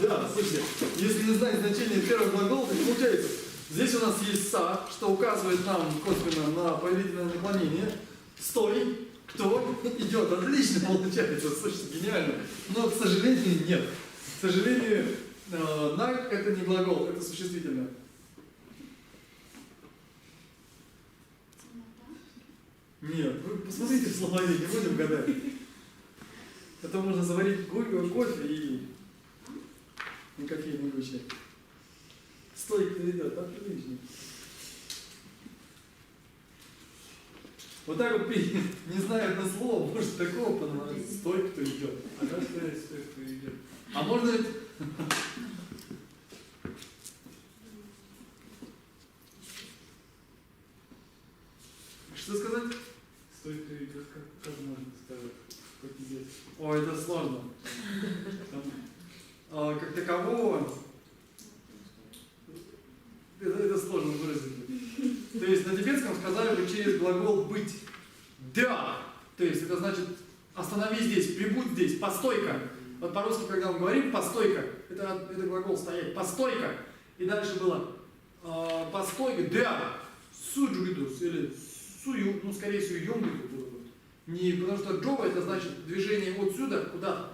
Да, слушайте, если не знать значение первого глагола, то получается, здесь у нас есть са, что указывает нам косвенно на повелительное наклонение. Стой, кто идет. Отлично получается, слушайте, гениально. Но, к сожалению, нет. К сожалению, нак это не глагол, это существительное. Нет, вы посмотрите в словаре, не будем гадать. Это можно заварить кофе и кофейный вычет. Стой, кто идет, отлично. Вот так вот, не зная одно слово, может такого понравиться. Стой, кто идет. А да, стой, кто идет. А можно ведь... Что сказать? Стой, кто идет, как можно сказать? Как идет. Ой, это сложно. Как такового, это сложно выразить. То есть на тибетском сказали бы через глагол быть. Да. То есть это значит остановись здесь, прибудь здесь, постойка. Вот по-русски, когда мы говорим постойка, это глагол стоять, постойка. И дальше было постойка, да, суджугидус, или сую, ну скорее всего йомгиду было бы. Не, потому что джова это значит движение отсюда куда-то.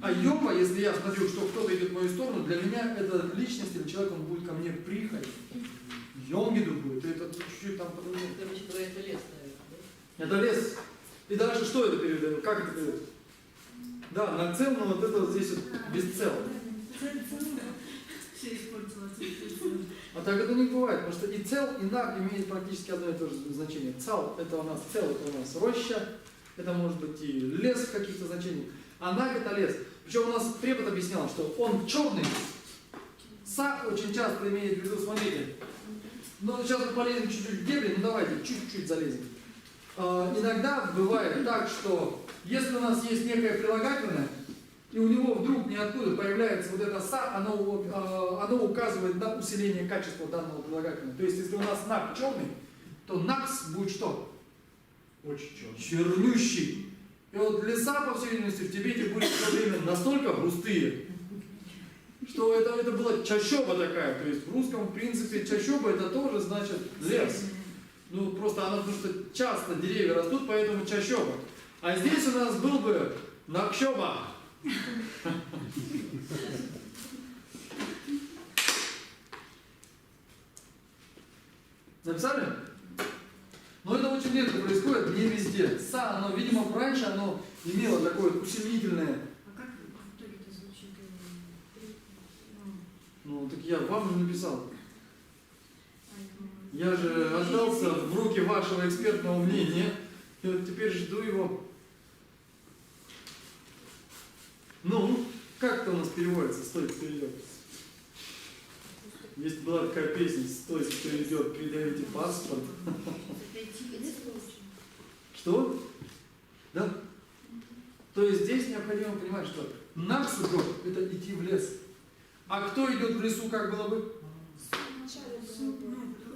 А йома, если я смотрю, что кто-то идет в мою сторону, для меня это личность или человек, он будет ко мне приходить. Йомгиду будет, это чуть-чуть там по-другому. Там еще говорят, это лес, наверное, Это да? лес. И дальше что это переведет? Как это переведет? Да, на цел, но вот это вот здесь вот без цел. Все использовалось. А так это не бывает, потому что и цел, и наг имеют практически одно и то же значение. Цел это у нас роща, это может быть и лес в каких-то значениях. А наг это лес. Причем у нас препод объяснял, что он черный. Са очень часто имеет в виду, смотрите. Ну, сейчас мы полезем чуть-чуть в дебри, ну давайте чуть-чуть залезем. Иногда бывает так, что если у нас есть некое прилагательное, и у него вдруг ниоткуда появляется вот это са, оно указывает на усиление качества данного прилагательного. То есть, если у нас наг черный, то накс будет что? Очень черный. что это была чащоба такая. То есть в русском, в принципе, чащоба это тоже значит лес. Ну, просто она, потому что часто деревья растут, поэтому чащоба. А здесь у нас был бы накщоба. Написали? Но это очень редко происходит, не везде. Са, оно, видимо, раньше оно имело такое усилительное. А как в итоге это звучит? Ну, так я вам же написал. Я Я же отдался в руки вашего экспертного мнения. И вот теперь жду его. Ну, как это у нас переводится? Стой, кто идет. Есть была такая песня: стой, кто идет, предъявите паспорт. Что? Да? То есть здесь необходимо понимать, что наксуджо – это идти в лес. А кто идет в лесу, как было бы?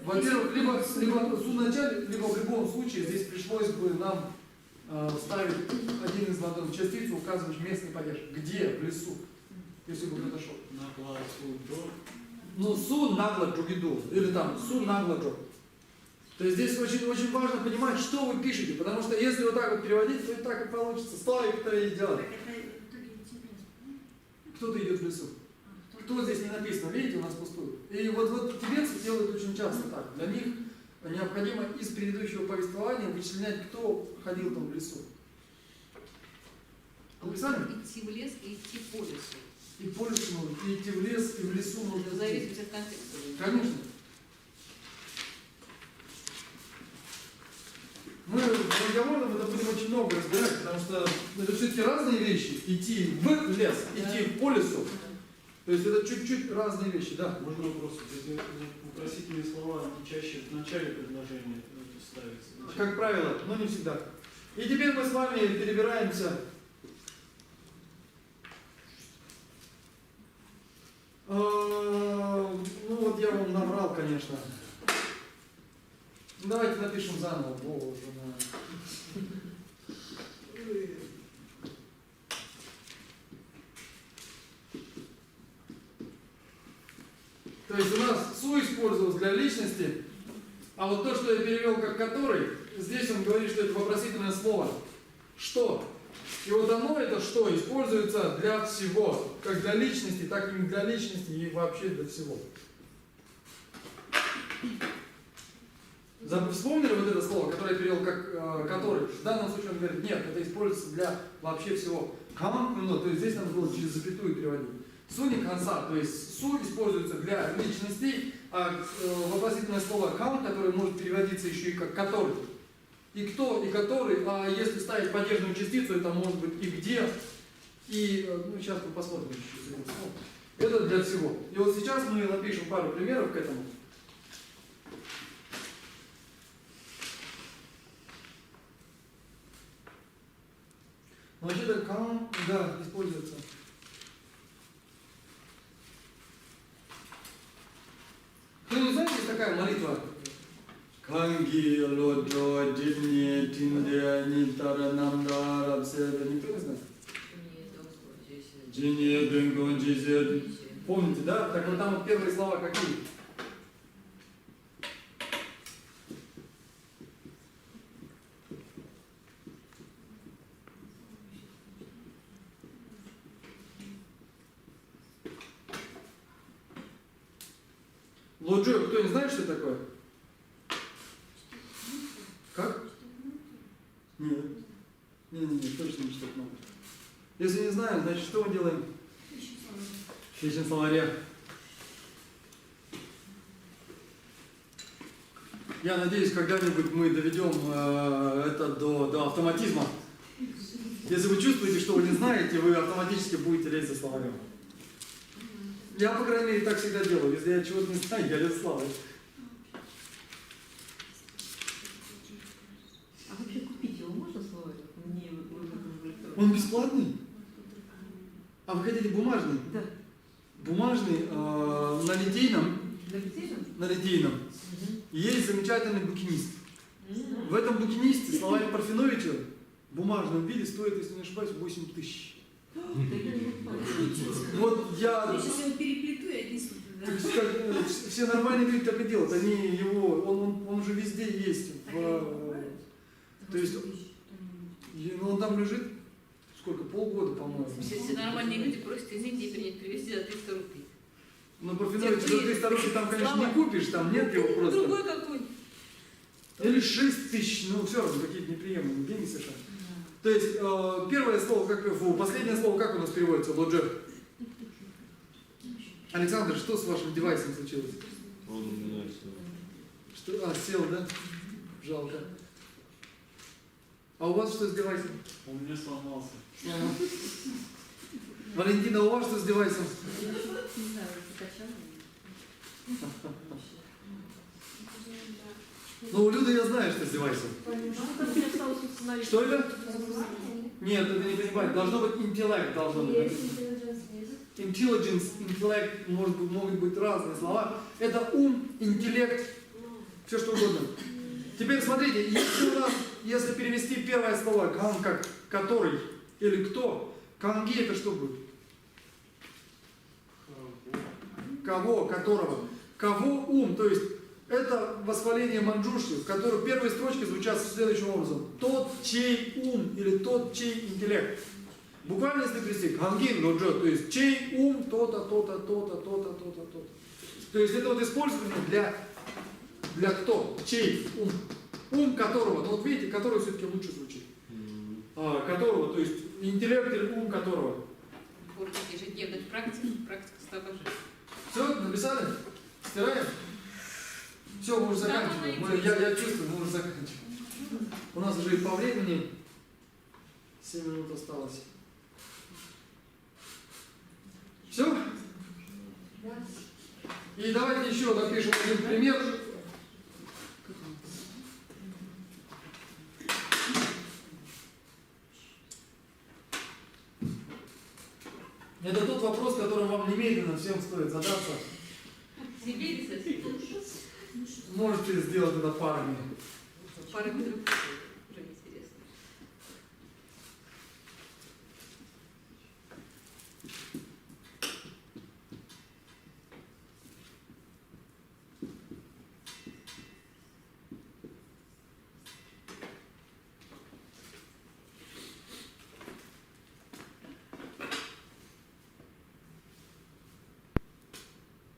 Во-первых, либо су начале, либо в любом случае здесь пришлось бы нам ставить один из ладоней частицу, указывающий местный падеж. Где? В лесу. Если бы кто-то шел. Ну, су нагло джугиду. Или там су нагло джуг. То есть здесь очень важно понимать, что вы пишете. Потому что если вот так вот переводить, то и так и получится. Стой, кто идет. Кто-то идет в лесу. Кто здесь не написано, видите, у нас пустует. И вот тибетцы делают очень часто так. Для них необходимо из предыдущего повествования вычленять, кто ходил там в лесу. Вы писали? Идти в лес и идти по лесу. И по лесу нужно, и идти в лес, и в лесу нужно Это идти. зависит от контекста. Конечно. Мы в разговорном это будем очень много разбирать, потому что это все-таки разные вещи. Идти в лес, идти по лесу. То есть это чуть-чуть разные вещи, да. Можно вопрос? Эти вопросительные слова не чаще в начале предложения ставятся. Как правило, но не всегда. И теперь мы с вами перебираемся. Ну вот я вам наврал, конечно. Давайте напишем заново. Боже мой. То есть у нас су использовалось для личности, а вот то, что я перевел как который, здесь он говорит, что это вопросительное слово. Что? И вот оно, это что, используется для всего. Как для личности, так и не для личности, и вообще для всего. Вспомнили вот это слово, которое я перевел как который? В данном случае он говорит, нет, это используется для вообще всего. То есть здесь надо было через запятую переводить. Суни ханса, то есть су используется для личностей, а вопросительное слово кам, которое может переводиться еще и как который. И кто, и который, а если ставить падежную частицу, это может быть и где, и, ну сейчас мы посмотрим еще это слово. Это для всего. И вот сейчас мы напишем пару примеров к этому. Но вообще-то кам, да, используется. Кто-нибудь знаете, есть такая молитва? Канги, лоджо, дивни, тинде, нитара, намда, рабседа. Никто не знает? Джинье, бенго, джизет. Помните, да? Так вот там вот первые слова какие? Лоджо, кто не знает, что это такое? Как? Нет. Нет, точно не читать надо. Если не знаем, значит что мы делаем? Ищем словаре. Я надеюсь, когда-нибудь мы доведем это до автоматизма. Если вы чувствуете, что вы не знаете, вы автоматически будете лезть за словарем. Я, по крайней мере, так всегда делаю. Если я чего-то не знаю, я лезу словарь. А вообще купить его можно словарь? Не Он бесплатный? А вы хотите бумажный? Да. Бумажный на литейном. На литейном. Есть замечательный букинист. В этом букинисте словарь Парфеновича в бумажном виде стоит, если не ошибаюсь, 8 тысяч. Вот я... Я сейчас его переплету и отнесу То туда. есть, как, все нормальные люди так и делают. Они его... Он же везде есть. То есть... Ну, он там лежит... Сколько? Полгода, по-моему. Все нормальные люди просят из Индии принять, привезти за 300 рублей. Но парфюмерию за 300 рублей там, конечно, не купишь, там нет его просто. Другой какой-нибудь. Или 6 тысяч, ну все равно какие-то неприемлемые деньги совершенно. То есть первое слово, последнее слово как у нас переводится? Лоджер. Александр, что с вашим девайсом случилось? Он у меня все. Что? Сел, да? Жалко. А у вас что с девайсом? У меня сломался. Валентина, у вас что с девайсом? Не знаю, закачала. Ну, у Люды я знаю, что с девайсом. Что это? Нет, это не понимает. Должно быть интеллект, должно быть. Intelligence, интеллект, могут быть разные слова. Это ум, интеллект, все что угодно. Теперь смотрите, если перевести первое слово кан как который или кто, канги это что будет? Кого, которого. Кого ум, то есть это восхваление манджуши, в котором первые строчки звучат следующим образом. Тот, чей ум или тот, чей интеллект. Буквально если перевести, хангин лоджо, то есть чей ум, то-то, то-то, то-то, то-то, то-то, то-то. То есть это вот использование для кто? Чей ум? Ум которого, ну вот видите, который все-таки лучше звучит. Которого, то есть интеллект или ум которого. Вот ежедневных практик, практика стабажа. Все, написали? Стираем? Все, мы уже заканчиваем. Я чувствую, мы уже заканчиваем. У нас уже и по времени 7 минут осталось. Все? И давайте еще напишем один пример. Это тот вопрос, который вам немедленно всем стоит задаться. Себе или соседу? Можете сделать это парами. Пары друг друга. Уже интересно.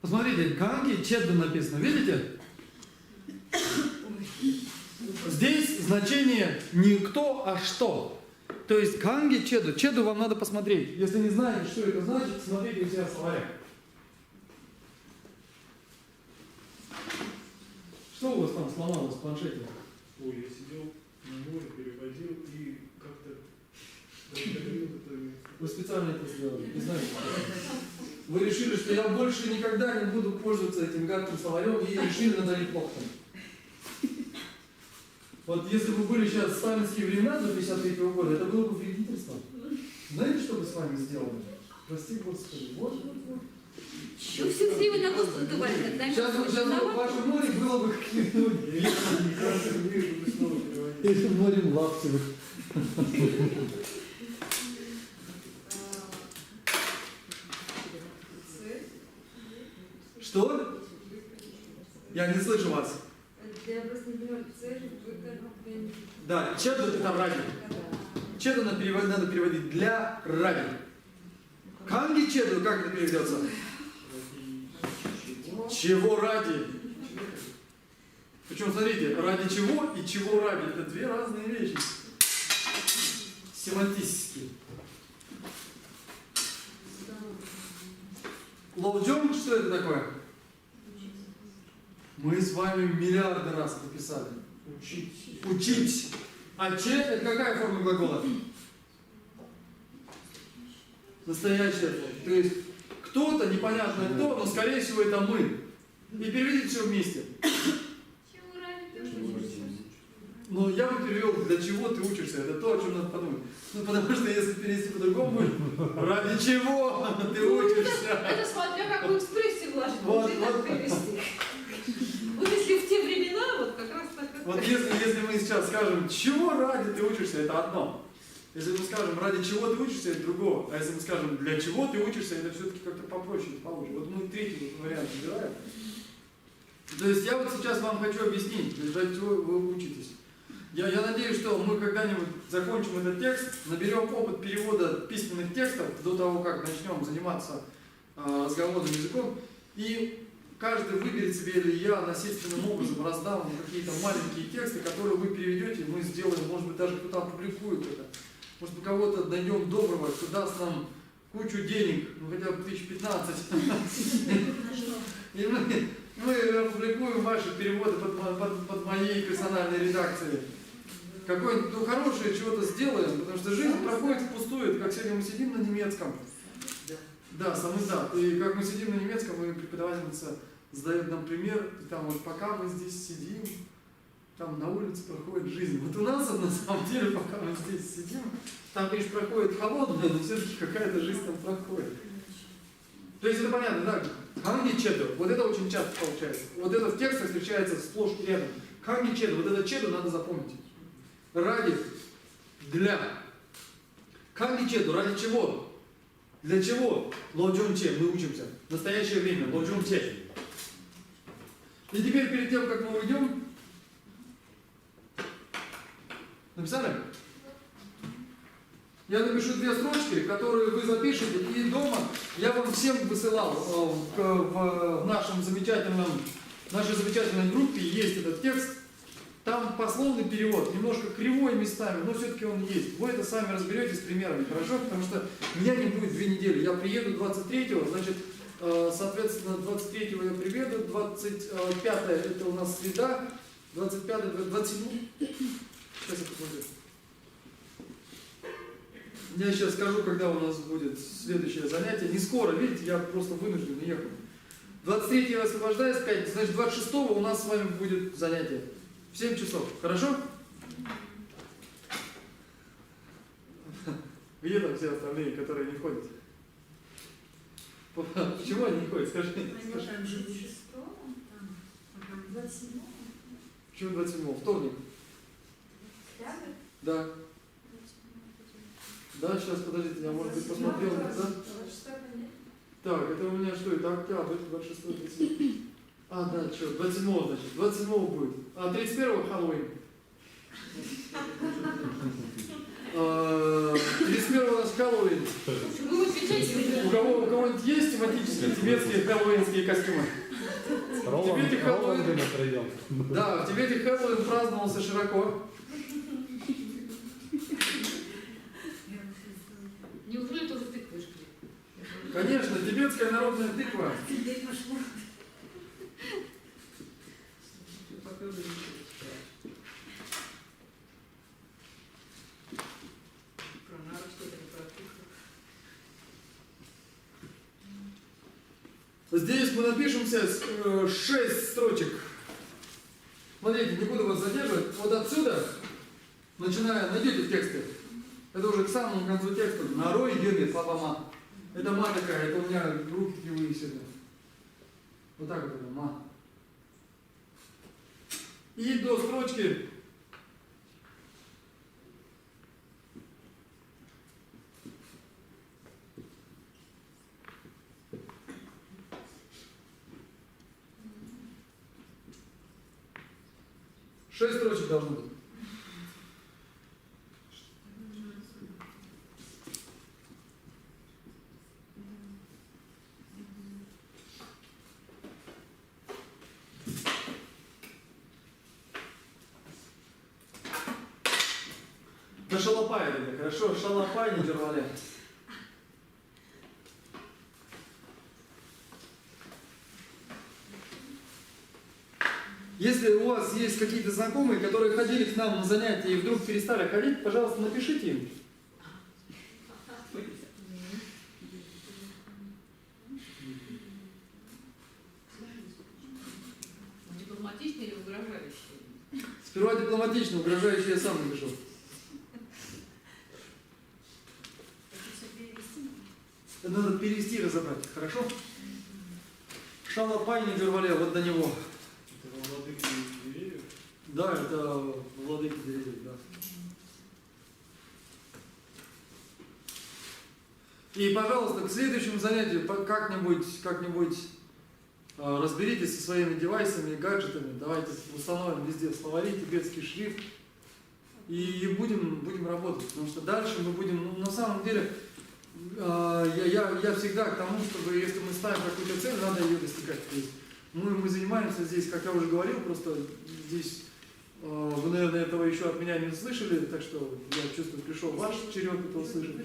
Посмотрите, канги чедда написано, видите? Здесь значение не кто, а что. То есть канги чеду. Чеду вам надо посмотреть. Если не знаете, что это значит, смотрите у себя в словаре. Что у вас там сломалось в планшете? Ой, я сидел на море, переводил и как-то разговаривал это. Вы специально это сделали, не знаете? Вы решили, что я больше никогда не буду пользоваться этим гадким словарем и решили надавить локтем. Вот если бы были сейчас сталинские времена до 1953 года, это было бы вредительство. Знаете, что бы с вами сделали? Прости Господи. Вот. Что все время на год надували, когда Сейчас в вашем море было бы какие-нибудь или морем лаптевых. Что? Я не слышу вас. Я просто не понимаю, цель, Да, чеду это ради. Чеду надо переводить для ради. Канги чеду как это переведется? Чего ради? Причем, смотрите, ради чего и чего ради. Это две разные вещи. Семантические. Лоуджон, что это такое? Мы с вами миллиарды раз написали. Учить. Учить. А че это какая форма глагола? Настоящая форма. То есть кто-то, непонятно кто, но скорее всего это мы. И переведите все вместе. Чего ради? Но я бы перевел, для чего ты учишься. Это то, о чем надо подумать. Ну, потому что если перевести по-другому будет, ради чего ты учишься? Это смотря какую экспрессию вложить, Вот, можно и так вот. перевести. Вот если в те времена, вот как раз так. Вот если мы сейчас скажем, чего ради ты учишься, это одно. Если мы скажем, ради чего ты учишься, это другого. А если мы скажем, для чего ты учишься, это все-таки как-то попроще, получше. Вот мы третий вариант выбираем. То есть я вот сейчас вам хочу объяснить, ради чего вы учитесь. Я надеюсь, что мы когда-нибудь закончим этот текст, наберем опыт перевода письменных текстов до того, как начнем заниматься разговорным языком, и каждый выберет себе, или я насильственным образом раздам вам какие-то маленькие тексты, которые вы переведете, мы сделаем, может быть, даже кто-то опубликует это. Может быть, кого-то найдем доброго, кто даст нам кучу денег, ну хотя бы 15 000. И мы опубликуем ваши переводы под моей персональной редакцией. Какой-нибудь, ну, хорошее чего-то сделаем, потому что жизнь проходит впустую. Это как сегодня мы сидим на немецком. Да, самый да. И как мы сидим на немецком, и преподавательница задает нам пример, и там вот пока мы здесь сидим, там на улице проходит жизнь. Вот у нас на самом деле, пока мы здесь сидим, там, конечно, проходит холодная, но все-таки какая-то жизнь там проходит. То есть это понятно, да? Ханги чеду, вот это очень часто получается. Вот это в текстах встречается сплошь и рядом. Ханги чеду, вот это чеду надо запомнить. Ради, для. Ханги чеду, ради чего? Для чего? Лоджун че, мы учимся. В настоящее время, лоджун че. И теперь перед тем, как мы уйдем, написали? Я напишу 2 строчки, которые вы запишете, и дома я вам всем высылал в нашей замечательной группе есть этот текст. Там пословный перевод, немножко кривой местами, но все-таки он есть. Вы это сами разберетесь с примерами, хорошо? Потому что меня не будет 2 недели. Я приеду 23-го, значит, соответственно, 23-го я приеду, 25-е это у нас среда, 25-е, 27-е. Сейчас я посмотрю. Я сейчас скажу, когда у нас будет следующее занятие. Не скоро, видите, я просто вынужден ехать. 23-го я освобождаюсь, значит, 26-го у нас с вами будет занятие. В 7 часов. Хорошо? Где там все остальные, которые не ходят? Почему они не ходят? Скажи. Там же Почему 27-го? Вторник? Да. Да, сейчас, подождите, я, может быть, посмотрел. Да? Так, это у меня что, это октябрь, 26 37. А, да, что, 27-го, значит, 27-го будет. А 31-го Хэллоуин. 31-го у нас Хэллоуин. У кого-нибудь есть тематические тибетские хэллоуинские костюмы? Ролландами пройдем. Да, в Тибете Хэллоуин праздновался широко. Неужели тоже тыквы жгли? Конечно, тибетская народная тыква. Про народ что-то, про тыкву. Здесь мы напишем сейчас 6 строчек. Смотрите, не буду вас задерживать. Вот отсюда, начиная, найдете тексты. Это уже к самому концу текста. Нарой гены, папа, ма. Это ма такая, это у меня руки кривые сегодня. Вот так вот это, ма. И до строчки. Шесть строчек должно быть. Да шалопай это, хорошо, шалопай не дервали. Если у вас есть какие-то знакомые, которые ходили к нам на занятия и вдруг перестали ходить, пожалуйста, напишите им. Дипломатичные или угрожающие? Сперва дипломатично, угрожающий я сам напишу. Это надо перевести и разобрать, хорошо? Шалопай не дервали, вот до него. Это во владыке деревьев. Да, это владыки деревьев, да. И, пожалуйста, к следующему занятию как-нибудь разберитесь со своими девайсами и гаджетами. Давайте установим везде словари, тибетский шрифт. И будем работать. Потому что дальше мы будем, ну, на самом деле, я всегда к тому, чтобы если мы ставим какую-то цель, надо ее достигать. То есть мы занимаемся здесь, как я уже говорил, просто здесь вы, наверное, этого еще от меня не слышали, так что я чувствую, пришел ваш черед этого слышать.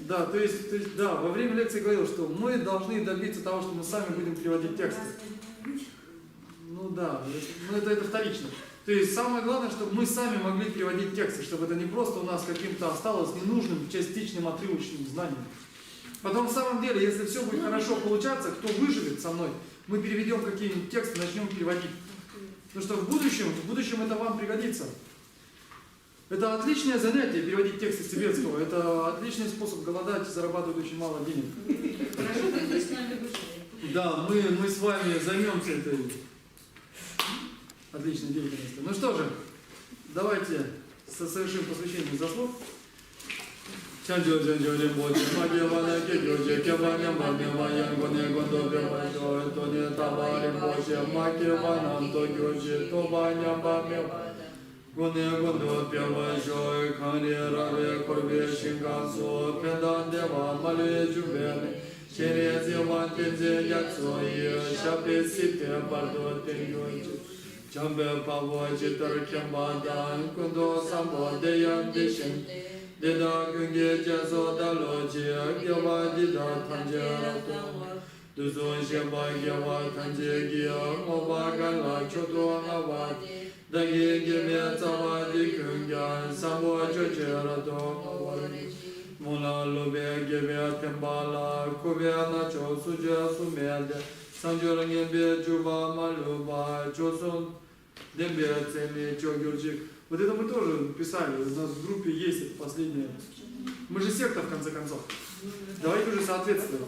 Да, то есть, да, во время лекции говорил, что мы должны добиться того, что мы сами будем переводить тексты. Ну да, это вторично. То есть самое главное, чтобы мы сами могли переводить тексты, чтобы это не просто у нас каким-то осталось ненужным, частичным, отрывочным знанием. Потом, на самом деле, если все будет хорошо получаться, кто выживет со мной, мы переведем какие-нибудь тексты, начнем переводить. Потому что в будущем это вам пригодится. Это отличное занятие, переводить тексты с тибетского. Это отличный способ голодать и зарабатывать очень мало денег. Хорошо, как вы с нами вышли. Да, мы с вами займемся этой отличной деятельностью. Ну что же, давайте совершим посвящение заслуг. Гуне гунду певажой, кане раве корбе шингансу, пендан дева мале джубене, чере зеван тензе яцуи, шапе сите бардо тенгюнчи, чамбе паво читар кембадан, кунду самбо деян дешин, деда гунге джазо далочи, гева дида танже ратуа, дузун шеба гева танже гия, оба ганла чото авати, Dagi gime tsawa di kyungyan sambo choche rato Mula lobe gime tembala kube na cho suje sumede Sanjura ngembe juba maluba chosun дембе цели чогюрчик. Вот это мы тоже писали, у нас в группе есть это последнее. Мы же секта в конце концов. Давайте уже соответствовать.